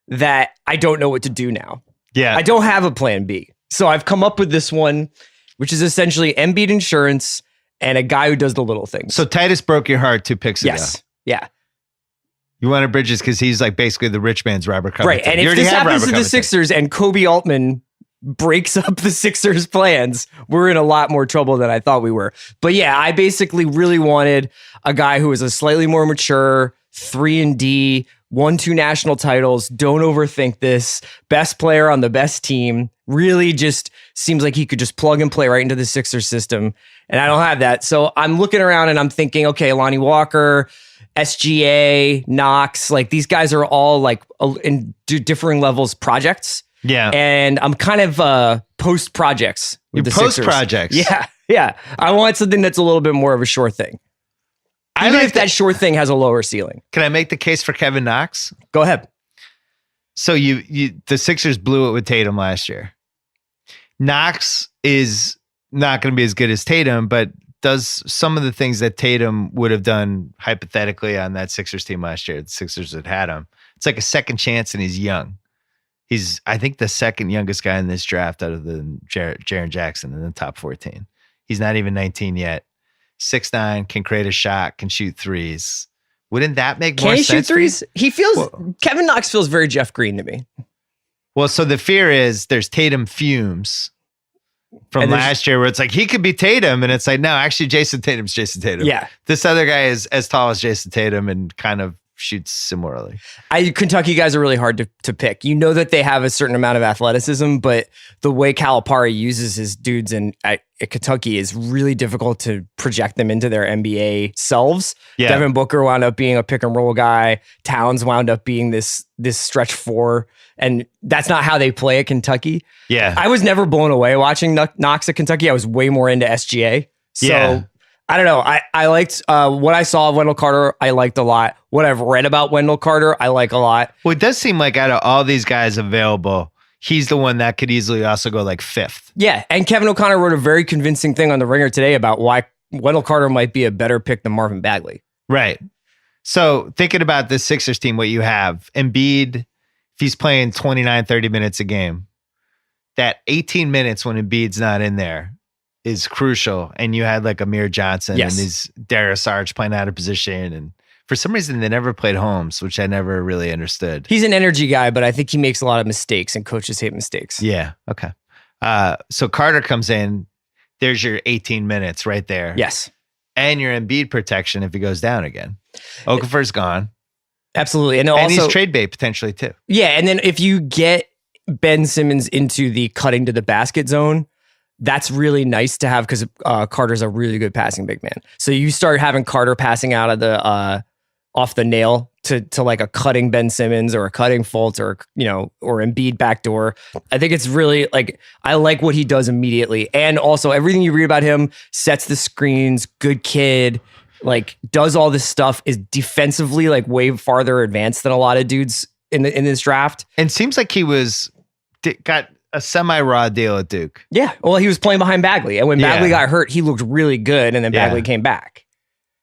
that I don't know what to do now. Yeah. I don't have a plan B. So I've come up with this one, which is essentially Embiid insurance and a guy who does the little things. So Titus broke your heart 2 picks ago. Yes. Yeah. You wanted Bridges because he's like basically the rich man's Robert Covington. Right. And if this happens to the Sixers and Kobe Altman breaks up the Sixers' plans, we're in a lot more trouble than I thought we were. But yeah, I basically really wanted a guy who was a slightly more mature, 3-and-D, won 2 national titles, don't overthink this, best player on the best team, really just seems like he could just plug and play right into the Sixers system. And I don't have that. So I'm looking around and I'm thinking, okay, Lonnie Walker, SGA, Knox, like these guys are all like in differing levels projects. Yeah. And I'm kind of post projects. You're post projects. Yeah. Yeah. I want something that's a little bit more of a sure thing. Even if that sure thing has a lower ceiling. Can I make the case for Kevin Knox? Go ahead. So the Sixers blew it with Tatum last year. Knox is not going to be as good as Tatum, but does some of the things that Tatum would have done hypothetically on that Sixers team last year. The Sixers had him. It's like a second chance, and he's young. He's, I think, the second youngest guy in this draft out of the Jaren Jackson in the top 14. He's not even 19 yet. 6'9", can create a shot, can shoot threes. Wouldn't that make more sense? Can he shoot threes? He feels, Kevin Knox feels very Jeff Green to me. Well, so the fear is there's Tatum fumes from last year where it's like he could be Tatum, and it's like, no, actually Jason Tatum's Jason Tatum. Yeah. This other guy is as tall as Jason Tatum and kind of shoots similarly. Kentucky guys are really hard to pick. You know that they have a certain amount of athleticism, but the way Calipari uses his dudes at Kentucky is really difficult to project them into their NBA selves. Yeah. Devin Booker wound up being a pick and roll guy. Towns wound up being this stretch 4, and that's not how they play at Kentucky. Yeah. I was never blown away watching Knox at Kentucky. I was way more into SGA. So Yeah. I don't know. I liked what I saw of Wendell Carter. I liked a lot. What I've read about Wendell Carter, I like a lot. Well, it does seem like out of all these guys available, he's the one that could easily also go like 5th. Yeah, and Kevin O'Connor wrote a very convincing thing on The Ringer today about why Wendell Carter might be a better pick than Marvin Bagley. Right. So thinking about this Sixers team, what you have, Embiid, if he's playing 29, 30 minutes a game, that 18 minutes when Embiid's not in there is crucial. And you had like Amir Johnson and these Darius Sarge playing out of position. And for some reason, they never played Holmes, which I never really understood. He's an energy guy, but I think he makes a lot of mistakes, and coaches hate mistakes. Yeah. Okay. So Carter comes in. There's your 18 minutes right there. Yes. And your Embiid protection if he goes down again. Okafor's gone. Absolutely. And he's trade bait potentially too. Yeah. And then if you get Ben Simmons into the cutting to the basket zone, that's really nice to have because Carter's a really good passing big man. So you start having Carter passing out of the off the nail to like a cutting Ben Simmons or a cutting Fultz or Embiid backdoor. I think it's really like I like what he does immediately, and also everything you read about him, sets the screens, good kid, like does all this stuff, is defensively like way farther advanced than a lot of dudes in this draft. And seems like he got a semi-raw deal at Duke. Yeah. Well, he was playing behind Bagley. And when Bagley got hurt, he looked really good. And then Bagley came back.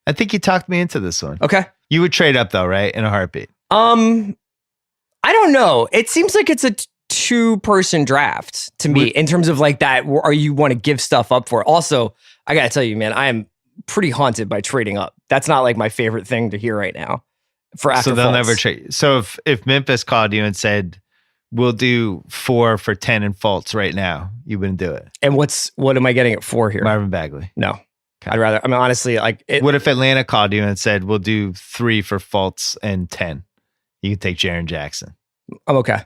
I think you talked me into this one. Okay. You would trade up though, right? In a heartbeat. I don't know. It seems like it's a 2-person draft to me in terms of like that, or you want to give stuff up for. Also, I got to tell you, man, I am pretty haunted by trading up. That's not like my favorite thing to hear right now. So they'll never trade. So if Memphis called you and said, we'll do 4 for 10 in Fultz right now, you wouldn't do it. And what am I getting it for here? Marvin Bagley. No. I'd rather. I mean, honestly, like, What if Atlanta called you and said, "We'll do 3 for Fultz and 10"? You can take Jaren Jackson. I'm okay.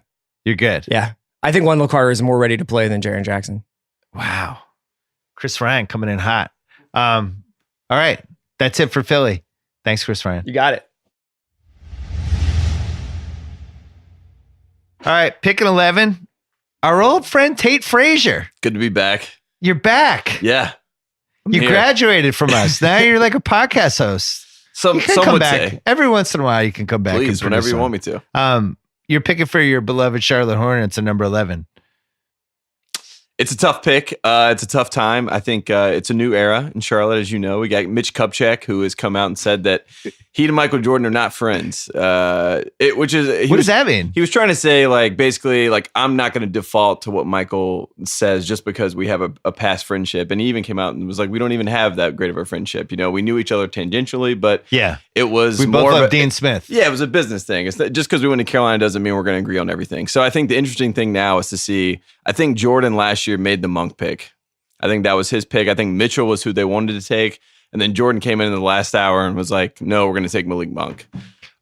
You're good. Yeah, I think Wendell Carter is more ready to play than Jaren Jackson. Wow, Chris Ryan coming in hot. All right, that's it for Philly. Thanks, Chris Ryan. You got it. All right, picking 11. Our old friend Tate Frazier. Good to be back. You're back. Yeah. You here. graduated from us. Now you're like a podcast host. Some You can would come back say. every once in a while. You can come back. Please, and whenever produce you one. want me to. You're picking for your beloved Charlotte Hornets at number 11. It's a tough pick. It's a tough time. I think it's a new era in Charlotte, as you know. We got Mitch Kupchak, who has come out and said that he and Michael Jordan are not friends. What does that mean? He was trying to say, like, basically, like, I'm not going to default to what Michael says just because we have a past friendship. And he even came out and was like, we don't even have that great of a friendship. You know, we knew each other tangentially, but yeah, it was we both more love of a, Dean Smith. Yeah, it was a business thing. It's just because we went to Carolina doesn't mean we're going to agree on everything. So I think the interesting thing now is to see. I think Jordan last year made the Monk pick. I think that was his pick. I think Mitchell was who they wanted to take. And then Jordan came in the last hour and was like, no, we're going to take Malik Monk.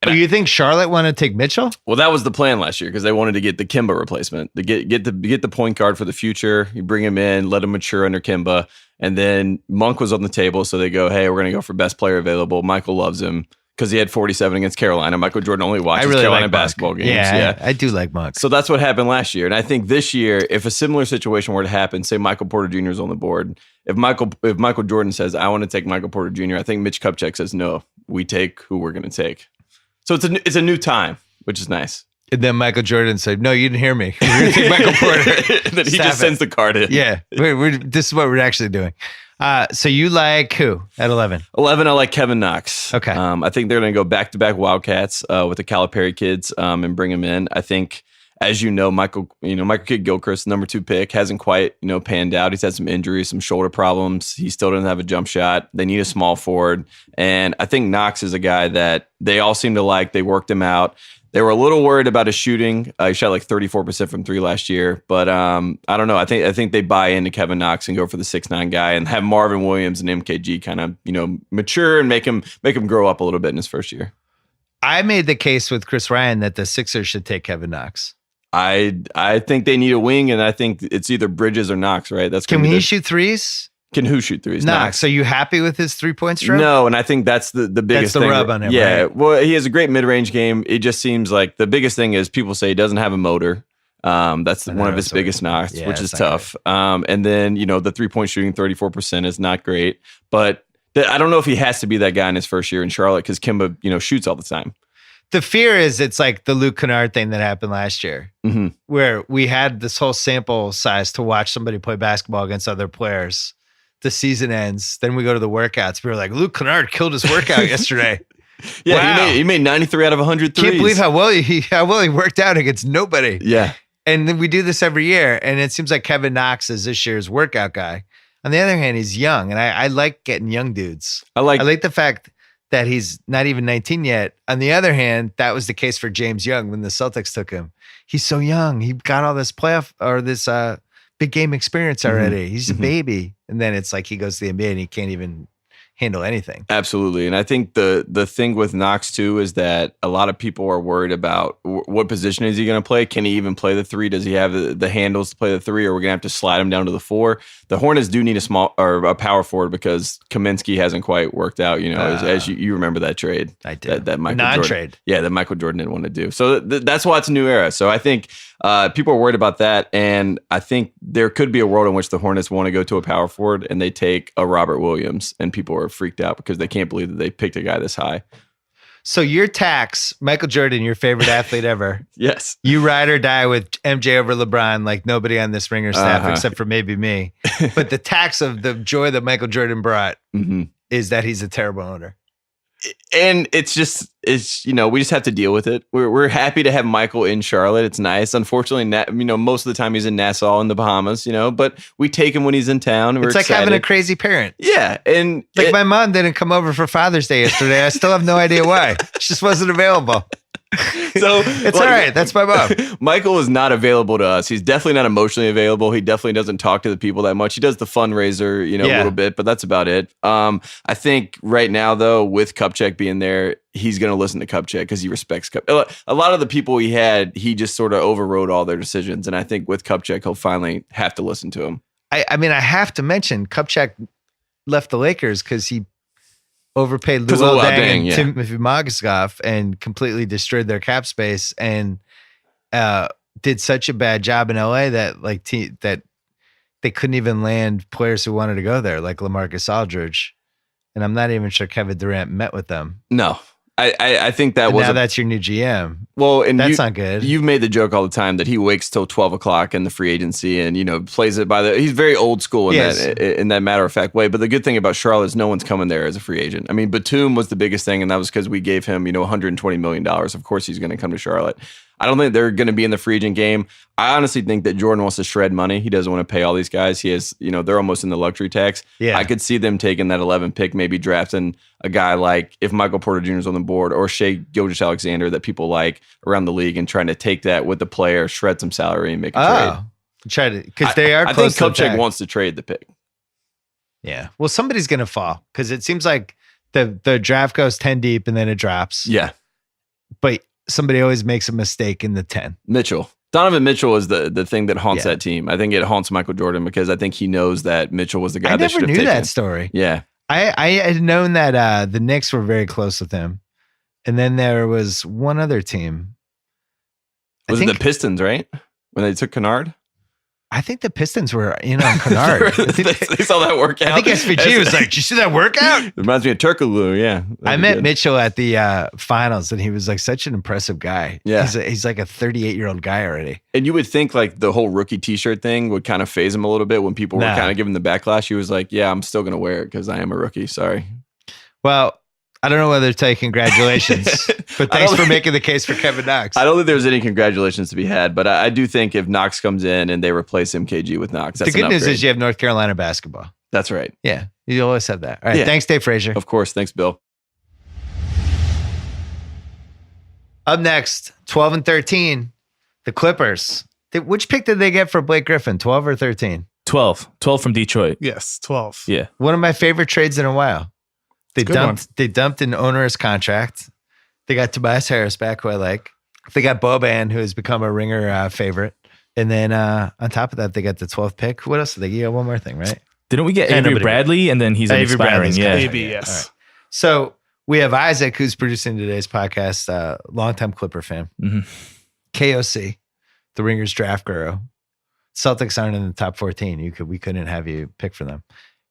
You think Charlotte wanted to take Mitchell? Well, that was the plan last year because they wanted to get the Kimba replacement, to get the point guard for the future. You bring him in, let him mature under Kimba. And then Monk was on the table. So they go, hey, we're going to go for best player available. Michael loves him. Because he had 47 against Carolina. Michael Jordan only watches Carolina basketball games. Yeah, I do like Monk. So that's what happened last year. And I think this year, if a similar situation were to happen, say Michael Porter Jr. is on the board, if Michael Jordan says, I want to take Michael Porter Jr., I think Mitch Kupchak says, no, we take who we're going to take. So it's a new time, which is nice. And then Michael Jordan said, no, you didn't hear me. We're going to take Michael Porter. And then he just sends the card in. Yeah, this is what we're actually doing. So you like who at 11? 11, I like Kevin Knox. Okay. I think they're going to go back-to-back Wildcats with the Calipari kids and bring them in. I think, as you know, Michael Kidd-Gilchrist, number 2 pick, hasn't quite, panned out. He's had some injuries, some shoulder problems. He still doesn't have a jump shot. They need a small forward. And I think Knox is a guy that they all seem to like. They worked him out. They were a little worried about his shooting. He shot like 34% from 3 last year, but I don't know. I think they buy into Kevin Knox and go for the 6'9" guy and have Marvin Williams and MKG kind of mature and make him grow up a little bit in his first year. I made the case with Chris Ryan that the Sixers should take Kevin Knox. I think they need a wing, and I think it's either Bridges or Knox. Right? Can he shoot threes? Can who shoot threes? Knox. Are you happy with his 3-point stroke? No, and I think that's the biggest thing. Rub on him. Yeah, right? Well, he has a great mid-range game. It just seems like the biggest thing is people say he doesn't have a motor. That's one of his biggest knocks, which is tough. And then the 3-point shooting, 34% is not great. But I don't know if he has to be that guy in his first year in Charlotte because Kimba shoots all the time. The fear is it's like the Luke Kennard thing that happened last year, where we had this whole sample size to watch somebody play basketball against other players. The season ends, then we go to the workouts. We were like, Luke Kennard killed his workout yesterday. Yeah, wow. he made 93 out of 100 threes. Can't believe how well he worked out against nobody. Yeah. And then we do this every year, and it seems like Kevin Knox is this year's workout guy. On the other hand, he's young, and I like getting young dudes. I like the fact that he's not even 19 yet. On the other hand, that was the case for James Young when the Celtics took him. He's so young. He got all this playoff or this big game experience already. He's a baby. And then it's like he goes to the NBA and he can't even handle anything. Absolutely. And I think the thing with Knox too is that a lot of people are worried about what position is he going to play? Can he even play the 3? Does he have the handles to play the 3, or are we going to have to slide him down to the 4? The Hornets do need a power forward because Kaminsky hasn't quite worked out, as you remember that trade. I did. That Michael non-trade. Jordan, yeah, that Michael Jordan didn't want to do. So that's why it's a new era. So I think people are worried about that. And I think there could be a world in which the Hornets want to go to a power forward and they take a Robert Williams, and people are freaked out because they can't believe that they picked a guy this high. So your tax, Michael Jordan, your favorite athlete ever. Yes. You ride or die with MJ over LeBron like nobody on this Ringer staff except for maybe me. But the tax of the joy that Michael Jordan brought is that he's a terrible owner. And we just have to deal with it. We're happy to have Michael in Charlotte. It's nice. Unfortunately, most of the time he's in Nassau in the Bahamas, but we take him when he's in town. We're it's like excited. having a crazy parent. Yeah. And my mom didn't come over for Father's Day yesterday. I still have no idea why. She just wasn't available. So It's all right. That's my mom. Michael is not available to us. He's definitely not emotionally available. He definitely doesn't talk to the people that much. He does the fundraiser, a little bit, but that's about it. I think right now, though, with Kupchak being there, he's going to listen to Kupchak because he respects Kupchak. A lot of the people he just sort of overrode all their decisions. And I think with Kupchak, he'll finally have to listen to him. I mean, I have to mention Kupchak left the Lakers because he overpaid Luol Deng and Timothy Mozgov and completely destroyed their cap space and did such a bad job in LA that that they couldn't even land players who wanted to go there, like LaMarcus Aldridge. And I'm not even sure Kevin Durant met with them. No. I think that now that's your new GM. Well, and that's not good. You've made the joke all the time that he wakes till 12 o'clock in the free agency and, plays it by he's very old school in that matter of fact way. But the good thing about Charlotte is no one's coming there as a free agent. I mean, Batum was the biggest thing, and that was because we gave him, $120 million. Of course, he's going to come to Charlotte. I don't think they're going to be in the free agent game. I honestly think that Jordan wants to shred money. He doesn't want to pay all these guys. He has, they're almost in the luxury tax. Yeah. I could see them taking that 11 pick, maybe drafting a guy like if Michael Porter Jr. is on the board or Shea Gilgeous-Alexander that people like around the league and trying to take that with the player, shred some salary and make a trade. Try to, because they are I close think to Kupchak wants to trade the pick. Yeah. Well, somebody's going to fall because it seems like the draft goes 10 deep and then it drops. Yeah. But somebody always makes a mistake in the 10. Donovan Mitchell is the thing that haunts that team. I think it haunts Michael Jordan because I think he knows that Mitchell was the guy that should have taken. I never knew that story. Yeah. I had known that the Knicks were very close with him. And then there was one other team. Was it the Pistons, right? When they took Kennard? I think the Pistons were in on Kennard. They saw that workout. I think SPG was like, did you see that workout? It reminds me of Turkoglu, yeah. I met Mitchell at the finals, and he was like such an impressive guy. Yeah. He's like a 38-year-old guy already. And you would think like the whole rookie t-shirt thing would kind of phase him a little bit when people were kind of giving the backlash. He was like, yeah, I'm still going to wear it because I am a rookie. Sorry. Well, I don't know whether to say congratulations, but thanks for making the case for Kevin Knox. I don't think there's any congratulations to be had, but I do think if Knox comes in and they replace MKG with Knox, that's the good news is you have North Carolina basketball. That's right. Yeah, you always have that. All right, thanks, Dave Frazier. Of course, thanks, Bill. Up next, 12 and 13, the Clippers. Which pick did they get for Blake Griffin, 12 or 13? 12 from Detroit. Yes, 12. Yeah. One of my favorite trades in a while. They dumped an onerous contract. They got Tobias Harris back, who I like. They got Boban, who has become a Ringer favorite. And then on top of that, they got the 12th pick. What else did they get? One more thing, right? Didn't we get Avery Bradley? And then he's expiring. Yeah. Maybe, yes. Right. So we have Isaac, who's producing today's podcast, longtime Clipper fan. Mm-hmm. KOC, the Ringer's draft guru. Celtics aren't in the top 14. We couldn't have you pick for them.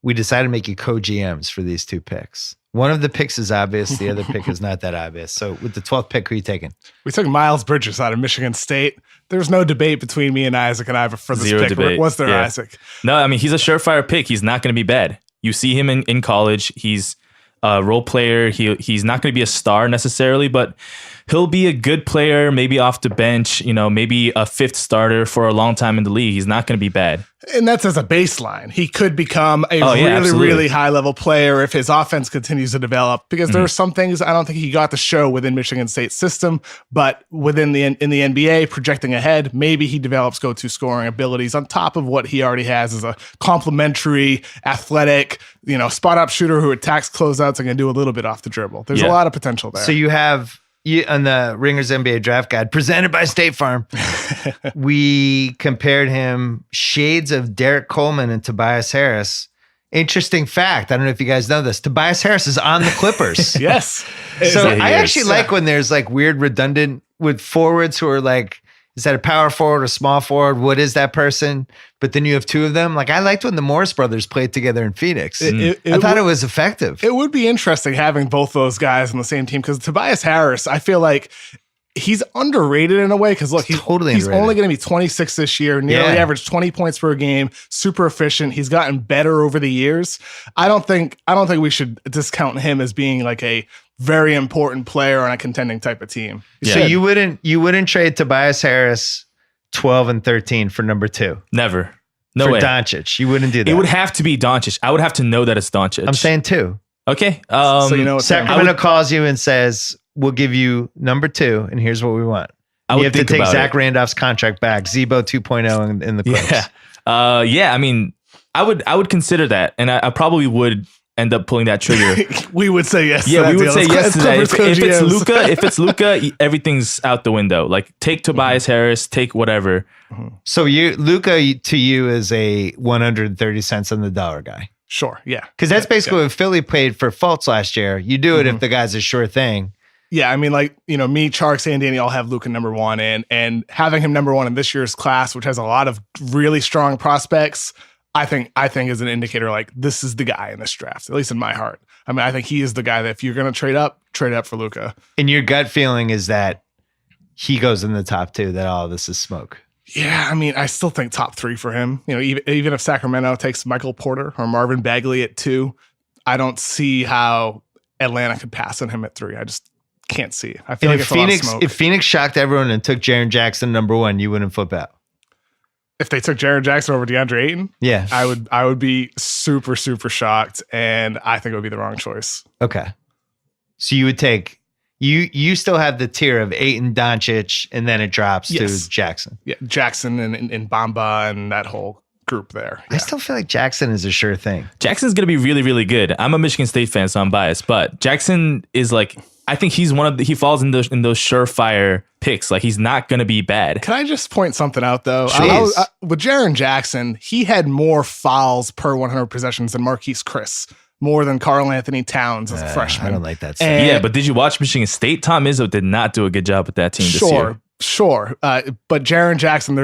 We decided to make you co-GMs for these two picks. One of the picks is obvious. The other pick is not that obvious. So with the 12th pick, who are you taking? We took Miles Bridges out of Michigan State. There's no debate between me and Isaac and I for this pick. Debate. Was there, Isaac? No, I mean, he's a surefire pick. He's not going to be bad. You see him in college. He's a role player. He's not going to be a star necessarily, but he'll be a good player, maybe off the bench, maybe a fifth starter for a long time in the league. He's not going to be bad. And that's as a baseline. He could become a absolutely. really high level player if his offense continues to develop, because there are some things I don't think he got to show within Michigan State's system, but in the NBA, projecting ahead, maybe he develops go-to scoring abilities on top of what he already has as a complementary, athletic, spot up shooter who attacks closeouts and can do a little bit off the dribble. There's a lot of potential there. So you have on the Ringer's NBA Draft Guide, presented by State Farm, we compared him shades of Derek Coleman and Tobias Harris. Interesting fact. I don't know if you guys know this. Tobias Harris is on the Clippers. Yes. So I actually like when there's like weird redundant with forwards who are like, is that a power forward or small forward? What is that person? But then you have two of them. Like I liked when the Morris brothers played together in Phoenix. I thought it was effective. It would be interesting having both those guys on the same team, because Tobias Harris, I feel like he's underrated in a way, because look, he's only going to be 26 this year, nearly averaged 20 points per game, super efficient. He's gotten better over the years. I don't think we should discount him as being like a very important player on a contending type of team. So you wouldn't trade Tobias Harris 12 and 13 for number 2? Never. No for way. Doncic. You wouldn't do that. It would have to be Doncic. I would have to know that it's Doncic. I'm saying 2. Okay. So Sacramento calls you and says, we'll give you number 2, and here's what we want. I You would have to think take about Zach it. Randolph's contract back. Zebo 2.0 in the Clips. Yeah. I mean, I would consider that, and I probably would end up pulling that trigger. We would say yes. Yeah, we would say yes to that. If it's GMs. Luka, everything's out the window. Like take Tobias Harris, take whatever. So Luka to you is a 130 cents on the dollar guy. Sure, yeah. Because that's basically what Philly paid for Fultz last year. You do it if the guy's a sure thing. Yeah, I mean, like, me, Charks, and Danny all have Luka number 1, and having him number 1 in this year's class, which has a lot of really strong prospects, I think is an indicator like this is the guy in this draft, at least in my heart. I mean, I think he is the guy that if you're going to trade up for Luka. And your gut feeling is that he goes in the top 2, that all this is smoke. Yeah, I mean, I still think top 3 for him. Even if Sacramento takes Michael Porter or Marvin Bagley at 2, I don't see how Atlanta could pass on him at 3. I just can't see. I feel And like it's a lot of smoke. if Phoenix shocked everyone and took Jaren Jackson number 1, you wouldn't flip out. If they took Jaren Jackson over DeAndre Ayton, Yeah. I would be super, super shocked, and I think it would be the wrong choice. Okay. So you would take you still have the tier of Ayton, Doncic, and then it drops Yes. to Jackson. Yeah, Jackson and Bamba and that whole group there. I still feel like Jackson is a sure thing. Jackson's going to be really, really good. I'm a Michigan State fan, so I'm biased, but Jackson is like, I think he's he falls in those surefire picks. Like he's not going to be bad. Can I just point something out though? Please. With Jaren Jackson, he had more fouls per 100 possessions than Marquise Chris, more than Karl Anthony Towns as a freshman. I don't like that. And- Yeah, but did you watch Michigan State? Tom Izzo did not do a good job with that team this year. Sure. But Jaren Jackson,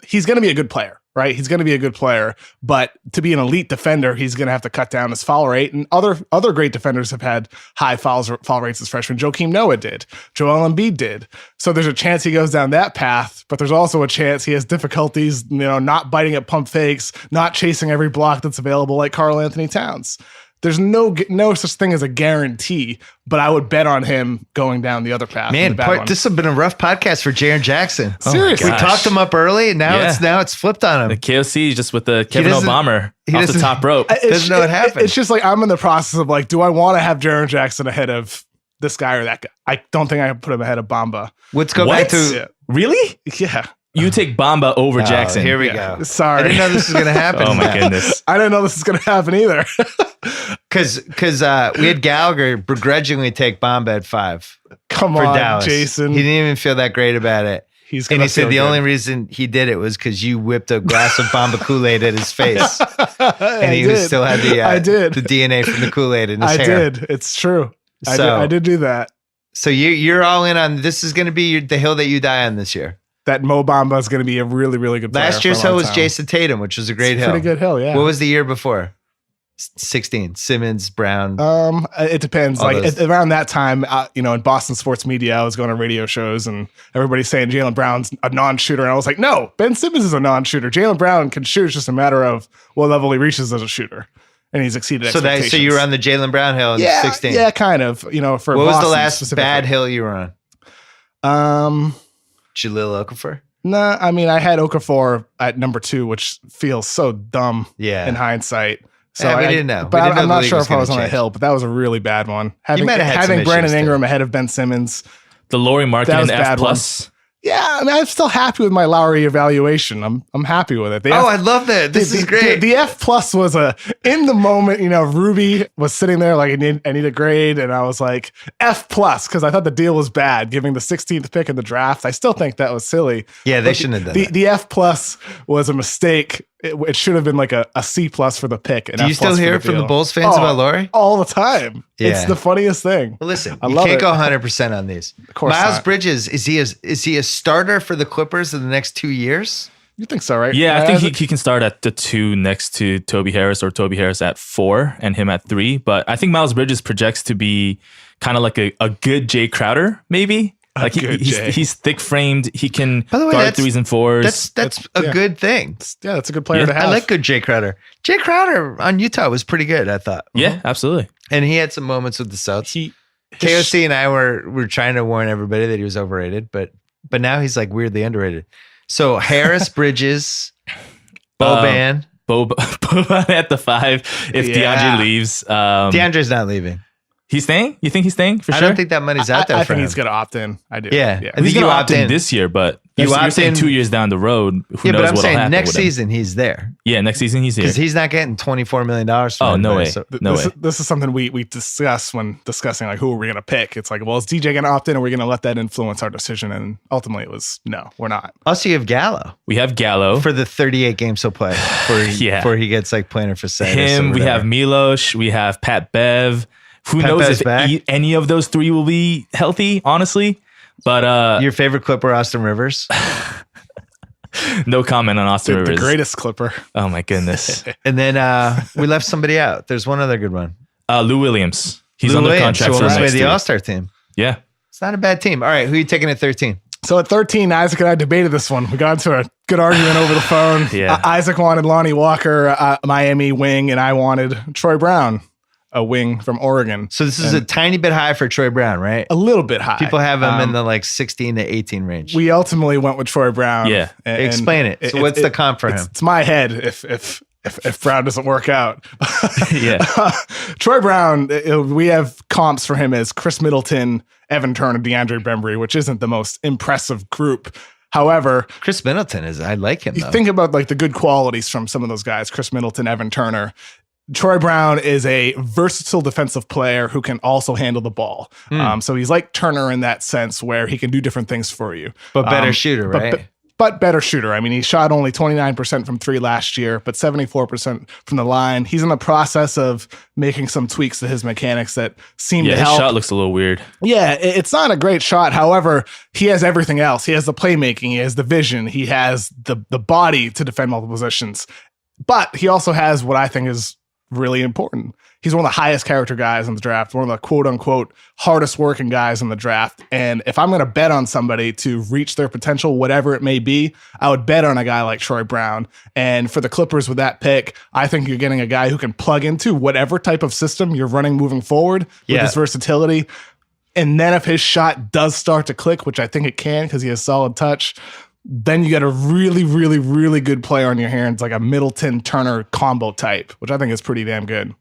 he's going to be a good player, right? He's going to be a good player, but to be an elite defender, he's going to have to cut down his foul rate. And other great defenders have had high foul rates as freshmen. Joakim Noah did. Joel Embiid did. So there's a chance he goes down that path, but there's also a chance he has difficulties, not biting at pump fakes, not chasing every block that's available like Karl Anthony Towns. There's no such thing as a guarantee, but I would bet on him going down the other path. Man, this has been a rough podcast for Jaren Jackson. Seriously. We talked him up early, and now it's flipped on him. The KOC is just with the Kevin O'Bomber off the top rope. Doesn't know what happened. It's just like I'm in the process of like, do I want to have Jaren Jackson ahead of this guy or that guy? I don't think I can put him ahead of Bamba. Let's go back to Really? Yeah. You take Bamba over Jackson. Here we go. Sorry. I didn't know this was going to happen. Oh my goodness. I didn't know this was going to happen either. Because we had Gallagher begrudgingly take Bamba at 5. Come for on, Dallas. Jason. He didn't even feel that great about it. And he said the only reason he did it was because you whipped a glass of Bamba Kool-Aid at his face. And he still had the DNA from the Kool-Aid in his hair. I did. It's true. So, I did do that. So you're all in on this is going to be the hill that you die on this year. That Mo Bamba is going to be a really, really good player. Last year's hill was Jason Tatum, which was a great hill. Pretty good hill, yeah. What was the year before? 16. Simmons, Brown. It depends. Around that time, in Boston sports media, I was going to radio shows and everybody's saying Jaylen Brown's a non-shooter. And I was like, no, Ben Simmons is a non-shooter. Jaylen Brown can shoot. It's just a matter of what level he reaches as a shooter. And he's exceeded expectations. So you were on the Jaylen Brown hill in 16. Yeah, kind of. For what Boston was the last bad hill you were on? Jalil Okafor? No, I mean, I had Okafor at number 2, which feels so dumb in hindsight. So we didn't know. But I'm not sure if I was on a hill, but that was a really bad one. Having Brandon Ingram ahead of Ben Simmons. The Lauri Markkanen F+. One. Yeah, I mean, I'm still happy with my Lowry evaluation. I'm happy with it. I love that. This is great. The F+ was in the moment, Ruby was sitting there like, I need a grade. And I was like, F+, because I thought the deal was bad, giving the 16th pick in the draft. I still think that was silly. Yeah, they shouldn't have done that. The F+ was a mistake. It should have been like a C+ for the pick. Do you still hear it from the Bulls fans about Lauri? All the time. Yeah. It's the funniest thing. Well, listen, you can't go 100% on these. Of course Miles not. Bridges, is he a starter for the Clippers in the next 2 years? You think so, right? Yeah, I think he can start at the 2 next to Toby Harris, or Toby Harris at 4 and him at 3. But I think Miles Bridges projects to be kind of like a good Jay Crowder, maybe. Like he's thick framed. He can guard 3s and 4s. That's a good thing. That's a good player to have. I like good Jay Crowder. Jay Crowder on Utah was pretty good, I thought. Yeah, absolutely. And he had some moments with the Celtics. KOC and I were trying to warn everybody that he was overrated, but now he's like weirdly underrated. So Harris, Bridges, Boban. Boban at the 5 if DeAndre leaves. DeAndre's not leaving. He's staying? You think he's staying for I sure? don't think that money's out there I for think him. he's going to opt in. I do. Yeah. I think He's you going to opt opt in in. this year, but You you're opt saying in- 2 years down the road. Who Yeah, knows but I'm what'll saying happen next with him. season he's there Yeah, next season he's here. because he's not getting $24 million. From Oh, no anybody, way. so- No this, way. this is something we discuss when discussing like who are we going to pick. It's like, well, is DJ going to opt in, or are we going to let that influence our decision? And ultimately, it was no, we're not. Also, you have Gallo We have Gallo. for the 38 games he'll play Yeah. before he gets like plantar fasciitis. Him. or We have whatever. Milos. We have Pat Bev. Who Pat knows Bev's if back? any of those three will be healthy, honestly. But Your favorite Clipper, Austin Rivers. no comment on Austin The Rivers. greatest Clipper. Oh my goodness. And then we left somebody out. There's one other good one. Lou Williams. He's Lou under Williams, contract who for almost next made the year. All-Star team. Yeah. It's not a bad team. All right, who are you taking at 13? So at 13, Isaac and I debated this one. We got into a good argument over the phone. Yeah. Isaac wanted Lonnie Walker, Miami wing, and I wanted Troy Brown, a wing from Oregon. So this is a tiny bit high for Troy Brown, right? A little bit high. People have him in the like 16 to 18 range. We ultimately went with Troy Brown. Yeah. and Explain it. So what's the comp for him? It's my head if Brown doesn't work out. Yeah. Troy Brown, we have comps for him as Chris Middleton, Evan Turner, DeAndre Bembry, which isn't the most impressive group. However, Chris Middleton is. I like him. you Though. think about like the good qualities from some of those guys, Chris Middleton, Evan Turner. Troy Brown is a versatile defensive player who can also handle the ball. So he's like Turner in that sense where he can do different things for you. but better shooter, right? But better shooter. I mean, he shot only 29% from three last year, but 74% from the line. He's in the process of making some tweaks to his mechanics that seem Yeah, to his help. shot looks a little weird. Yeah, it's not a great shot. However, he has everything else. He has the playmaking, he has the vision, he has the body to defend multiple positions. But he also has what I think is really important. He's one of the highest character guys in the draft, one of the quote unquote hardest working guys in the draft. And if I'm going to bet on somebody to reach their potential, whatever it may be, I would bet on a guy like Troy Brown. And for the Clippers with that pick, I think you're getting a guy who can plug into whatever type of system you're running moving forward with his versatility. And then if his shot does start to click, which I think it can because he has solid touch, then you got a really, really, really good player on your hands, like a Middleton Turner combo type, which I think is pretty damn good.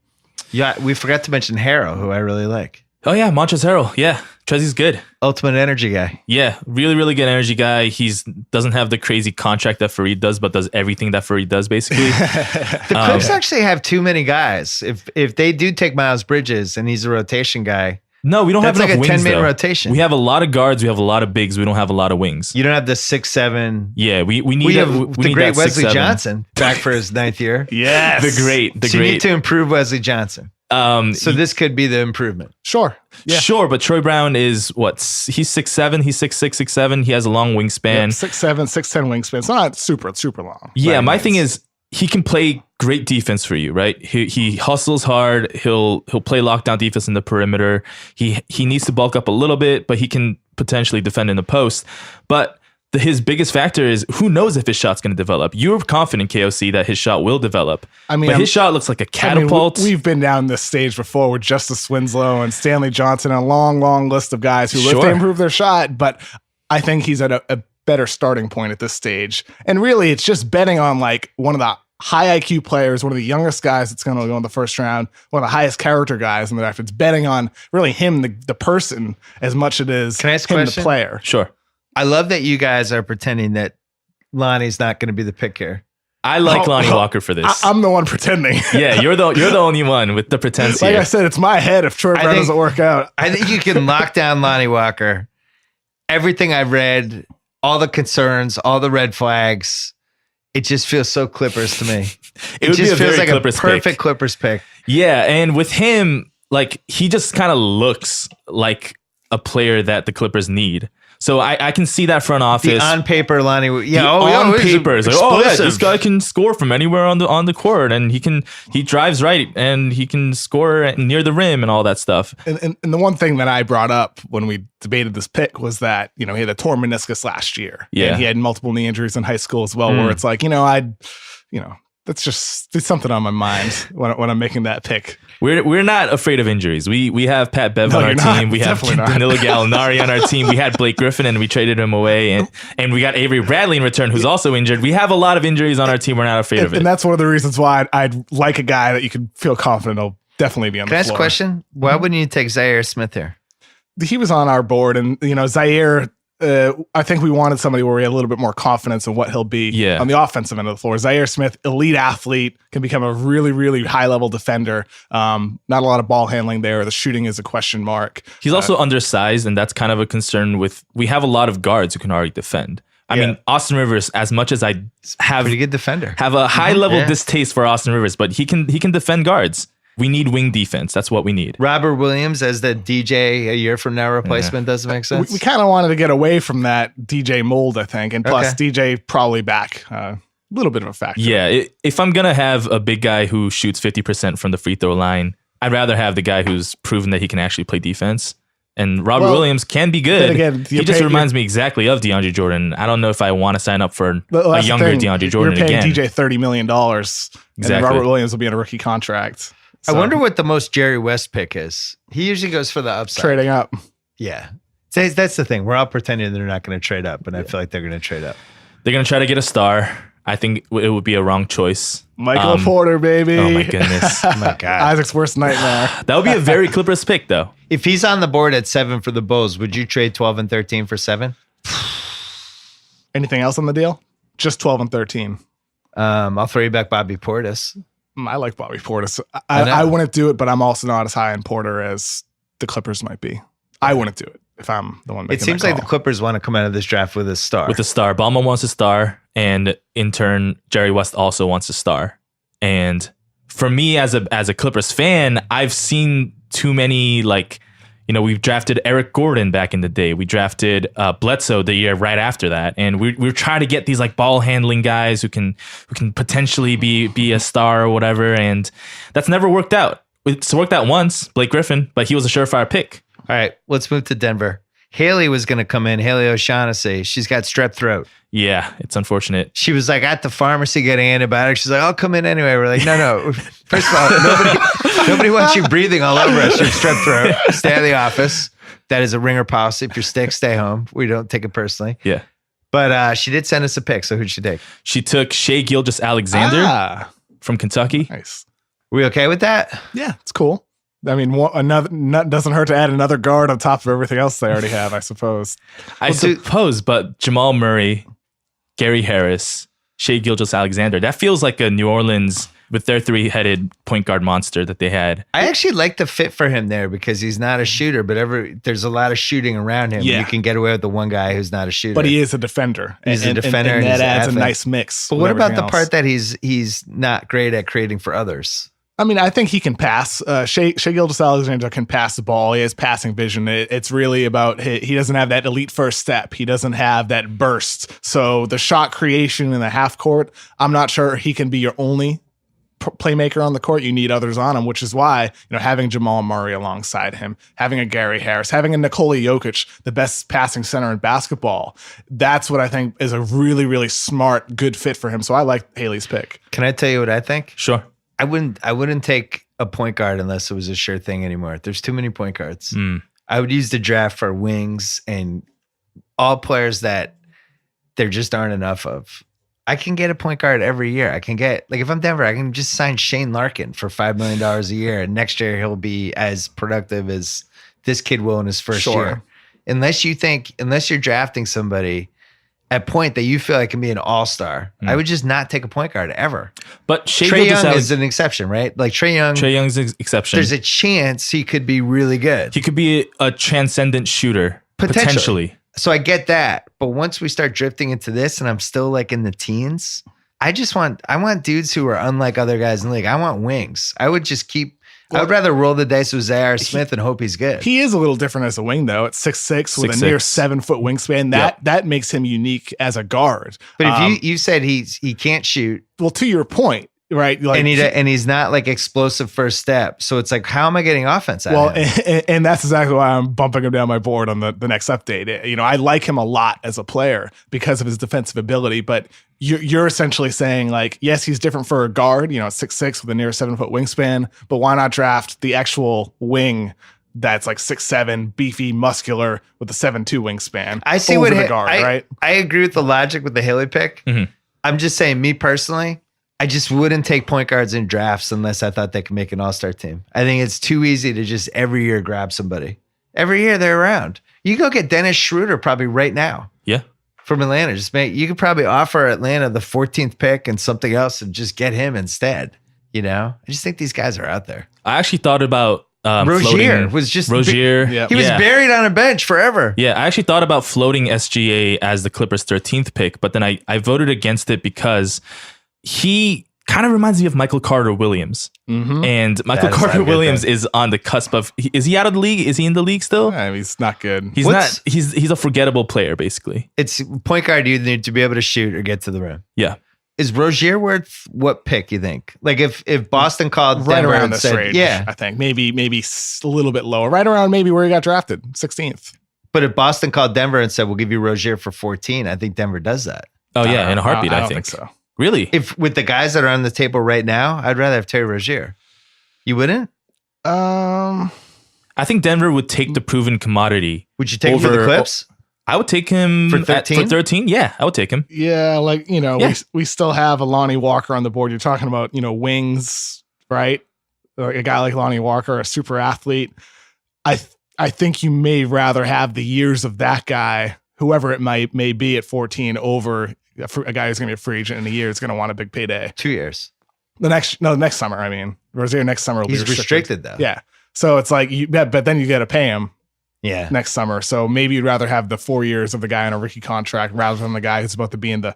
Yeah, we forgot to mention Harrow, who I really like. Oh yeah, Montrezl Harrell. Yeah, Trezzy's good. Ultimate energy guy. Yeah, really, really good energy guy. He's doesn't have the crazy contract that Fareed does, but does everything that Fareed does basically. The Clips actually have too many guys. If they do take Miles Bridges and he's a rotation guy, No, we don't that's have like enough a wings. 10-man though. rotation. We have a lot of guards. We have a lot of bigs. We don't have a lot of wings. You don't have the 6'7". Yeah, we need We that- have we the need great that Wesley 6'7". Johnson back for his 9th year. Yes. The great. So you need to improve Wesley Johnson. So this could be the improvement. Sure. Yeah. Sure, but Troy Brown is what? He's 6'7", he's 6'6", 6'7". He has a long wingspan. 6'7", 6'10" wingspan. It's not super long. Yeah, Right. my thing is he can play great defense for you, right? He hustles hard. He'll play lockdown defense in the perimeter. He needs to bulk up a little bit, but he can potentially defend in the post. But his biggest factor is who knows if his shot's going to develop. You're confident, KOC, that his shot will develop. I mean, but his shot looks like a I mean, catapult. we've been down this stage before with Justice Winslow and Stanley Johnson, a long list of guys who live to improve their shot. But I think he's at a better starting point at this stage. And really, it's just betting on like one of the high IQ players, one of the youngest guys that's going to go in the first round, one of the highest character guys in the draft. It's betting on really him, the person, as much as it is Can I ask a him, the question? player. Sure. I love that you guys are pretending that Lonnie's not going to be the pick here. I like Oh, Lonnie oh, Walker for this. I'm the one pretending. Yeah, you're the only one with the pretense Like here. I said, it's my head if Troy Brown doesn't work out. I think you can lock down Lonnie Walker. Everything I've read, all the concerns, all the red flags, it just feels so Clippers to me. It would be just a feels very like Clippers a perfect pick. Clippers pick. Yeah, and with him, like he just kind of looks like a player that the Clippers need. So I can see that front office. The on paper Lonnie, on he's paper, it's like, oh yeah, explosive. this guy can score from anywhere on the court, and he drives right, and he can score near the rim and all that stuff. And the one thing that I brought up when we debated this pick was that, he had a torn meniscus last year. Yeah. And he had multiple knee injuries in high school as well, where it's like, that's just there's something on my mind when I'm making that pick. We're not afraid of injuries. We have Pat Bev No, on our you're not. team. We have Definitely not. Danilo Gallinari on our team. We had Blake Griffin and we traded him away, and we got Avery Bradley in return, who's also injured. We have a lot of injuries on our team. We're not afraid of it. And that's one of the reasons why I'd like a guy that you can feel confident will definitely be on Can I the ask a floor. question? Why wouldn't you take Zaire Smith here? He was on our board, and Zaire. I think we wanted somebody where we had a little bit more confidence in what he'll be on the offensive end of the floor. Zaire Smith, elite athlete, can become a really, really high level defender. Not a lot of ball handling there. The shooting is a question mark. He's also undersized, and that's kind of a concern we have a lot of guards who can already defend. I mean, Austin Rivers, as much as I have pretty good defender, have a high level distaste for Austin Rivers, but he can defend guards. We need wing defense. That's what we need. Robert Williams as the DJ a year from now replacement doesn't make sense. We kind of wanted to get away from that DJ mold, I think, and plus DJ probably back. A little bit of a factor. Yeah, if I'm gonna have a big guy who shoots 50% from the free throw line, I'd rather have the guy who's proven that he can actually play defense. And Robert Williams can be good. Again, he just reminds me exactly of DeAndre Jordan. I don't know if I want to sign up for a younger DeAndre Jordan again. You're paying again. DJ $30 million. Exactly. And Robert Williams will be on a rookie contract. I wonder what the most Jerry West pick is. He usually goes for the upside. Trading up. Yeah. That's the thing. We're all pretending they're not going to trade up, but I feel like they're going to trade up. They're going to try to get a star. I think it would be a wrong choice. Michael Porter, baby. Oh, my goodness. Oh, my God. Isaac's worst nightmare. That would be a very Clippers pick, though. If he's on the board at 7 for the Bulls, would you trade 12 and 13 for 7? Anything else on the deal? Just 12 and 13. I'll throw you back Bobby Portis. I like Bobby Portis. I wouldn't do it, but I'm also not as high in Porter as the Clippers might be. I wouldn't do it if I'm the one making it seems that like call. the Clippers want to come out of this draft with a star. With a star. Ballmer wants a star, and in turn, Jerry West also wants a star. And for me, as a Clippers fan, I've seen too many, we've drafted Eric Gordon back in the day. We drafted Bledsoe the year right after that. And we're trying to get these ball handling guys who can potentially be a star or whatever. And that's never worked out. It's worked out once, Blake Griffin, but he was a surefire pick. All right, let's move to Denver. Haley was going to come in, Haley O'Shaughnessy. She's got strep throat. Yeah, it's unfortunate. She was at the pharmacy getting antibiotics. She's like, I'll come in anyway. We're like, no. First of all, nobody wants you breathing all over us. You have strep throat. Stay out of the office. That is a Ringer policy. If you're sick, stay home. We don't take it personally. Yeah. But she did send us a pick. So who'd she take? She took Shai Gilgeous-Alexander from Kentucky. Nice. We okay with that? Yeah, it's cool. I mean, doesn't hurt to add another guard on top of everything else they already have, I suppose. I suppose, but Jamal Murray, Gary Harris, Shai Gilgeous-Alexander, that feels like a New Orleans with their three-headed point guard monster that they had. I actually like the fit for him there because he's not a shooter, but there's a lot of shooting around him. Yeah. You can get away with the one guy who's not a shooter. But he is a defender. He's a defender. And that he's an adds athlete. a nice mix. But with what about everything the else. part that he's not great at creating for others? I mean, I think he can pass. Shai Gilgeous-Alexander can pass the ball. He has passing vision. It's really about he doesn't have that elite first step. He doesn't have that burst. So the shot creation in the half court, I'm not sure he can be your only playmaker on the court. You need others on him, which is why having Jamal Murray alongside him, having a Gary Harris, having a Nikola Jokic, the best passing center in basketball. That's what I think is a really, really smart, good fit for him. So I like Haley's pick. Can I tell you what I think? Sure. I wouldn't take a point guard unless it was a sure thing anymore. There's too many point guards. I would use the draft for wings and all players that there just aren't enough of. I can get a point guard every year. I can get, if I'm Denver, I can just sign Shane Larkin for $5 million a year. And next year he'll be as productive as this kid will in his first year. Unless you're drafting somebody at point that you feel like can be an all-star, I would just not take a point guard ever. But Trae Young is an exception, right? Trae Young's an exception. There's a chance he could be really good. He could be a transcendent shooter, potentially. So I get that. But once we start drifting into this and I'm still in the teens, I want dudes who are unlike other guys in the league. I want wings. I would rather roll the dice with Zaire Smith and hope he's good. He is a little different as a wing, though. At 6'6", with a 6'6". near 7-foot wingspan. That makes him unique as a guard. But if you said he can't shoot, well, to your point, right? And he's not explosive first step. So it's how am I getting offense out of him? And that's exactly why I'm bumping him down my board on the next update. I like him a lot as a player because of his defensive ability, but you're essentially saying yes, he's different for a guard, 6'6" with a near 7-foot wingspan, but why not draft the actual wing that's 6'7", beefy, muscular with a 7'2" wingspan? I see over what the guard, right? I agree with the logic with the Haley pick. Mm-hmm. I'm just saying, me personally, I just wouldn't take point guards in drafts unless I thought they could make an all-star team. I think it's too easy to just every year grab somebody. Every year they're around. You go get Dennis Schroeder probably right now. Yeah. From Atlanta. You could probably offer Atlanta the 14th pick and something else and just get him instead. You know? I just think these guys are out there. I actually thought about Rozier was just Rozier. He was buried on a bench forever. Yeah, I actually thought about floating SGA as the Clippers' 13th pick, but then I voted against it because he kind of reminds me of Michael Carter Williams. And Michael Carter Williams is on the cusp of. Is he out of the league? Is he in the league still? Yeah, he's not good. He's not. He's a forgettable player, basically. It's point guard. You need to be able to shoot or get to the rim. Yeah. Is Rozier worth what pick you think? Like if Boston called right Denver around and this said, range, yeah, I think maybe a little bit lower, right around maybe where he got drafted, 16th. But if Boston called Denver and said, "We'll give you Rozier for 14," I think Denver does that. Oh yeah, in a heartbeat. I I don't think so. Really? If with the guys that are on the table right now, I'd rather have Terry Rozier. You wouldn't? I think Denver would take the proven commodity. Would you take him for the Clips? I would take him for 13. For 13, yeah, I would take him. Yeah, like we still have a Lonnie Walker on the board. You're talking about wings, right? Like a guy like Lonnie Walker, a super athlete. I think you may rather have the years of that guy, whoever it may be at 14, over a guy who's going to be a free agent in a year. Is going to want a big payday. 2 years. Next summer. I mean, Rozier next summer will He's be restricted though. Yeah, so it's like but then you got to pay him. Yeah. Next summer. So maybe you'd rather have the 4 years of the guy on a rookie contract rather than the guy who's about to be in the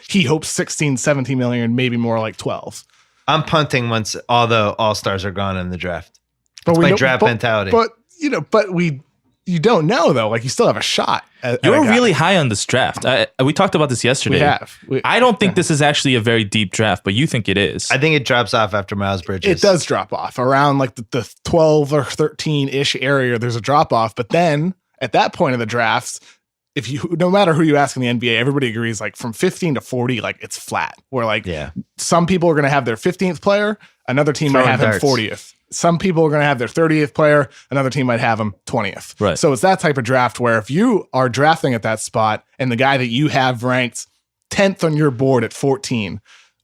he hopes 16, 17 million, maybe more like 12. I'm punting once all the all-stars are gone in the draft. That's my draft mentality. But you don't know though. Like you still have a shot. You're really high on this draft. We talked about this yesterday. We have. I don't think this is actually a very deep draft, but you think it is. I think it drops off after Miles Bridges. It does drop off around like the 12 or 13-ish area. There's a drop off, but then at that point of the drafts, no matter who you ask in the NBA, everybody agrees like from 15 to 40, like it's flat. Where like some people are going to have their 15th player, another team might have him 40th. Some people are going to have their 30th player. Another team might have him 20th. Right. So it's that type of draft where if you are drafting at that spot and the guy that you have ranked 10th on your board at 14,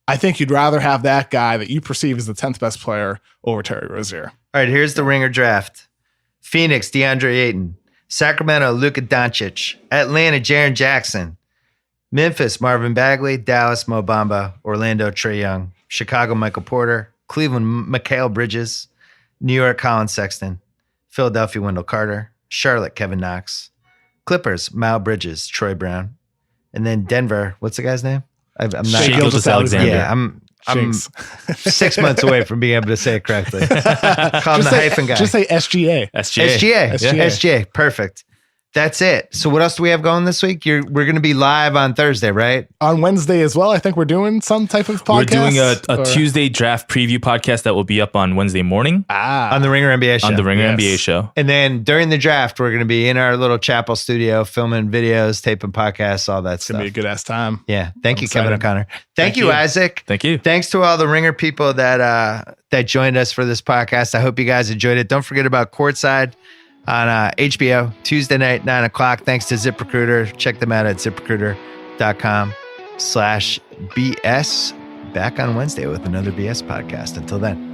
I think you'd rather have that guy that you perceive as the 10th best player over Terry Rozier. All right, here's the Ringer draft. Phoenix, DeAndre Ayton. Sacramento, Luka Doncic. Atlanta, Jaren Jackson. Memphis, Marvin Bagley. Dallas, Mo Bamba. Orlando, Trae Young. Chicago, Michael Porter. Cleveland, Mikal Bridges. New York, Colin Sexton. Philadelphia, Wendell Carter. Charlotte, Kevin Knox. Clippers, Miles Bridges, Troy Brown. And then Denver, what's the guy's name? I'm not Shai Gilgeous-Alexander. Yeah, I'm 6 months away from being able to say it correctly. Call him the hyphen guy. Just say SGA. SGA. Perfect. That's it. So what else do we have going this week? We're going to be live on Thursday, right? On Wednesday as well. I think we're doing some type of podcast. We're doing a Tuesday draft preview podcast that will be up on Wednesday morning. On the Ringer NBA show. On the Ringer NBA show. And then during the draft, we're going to be in our little chapel studio, filming videos, taping podcasts, all that stuff. It's going to be a good ass time. Yeah. Thank you, Kevin O'Connor. Thank you, Isaac. Thank you. Thanks to all the Ringer people that joined us for this podcast. I hope you guys enjoyed it. Don't forget about Courtside on HBO, Tuesday night, 9 o'clock. Thanks to ZipRecruiter. Check them out at ZipRecruiter.com/BS. Back on Wednesday with another BS podcast. Until then.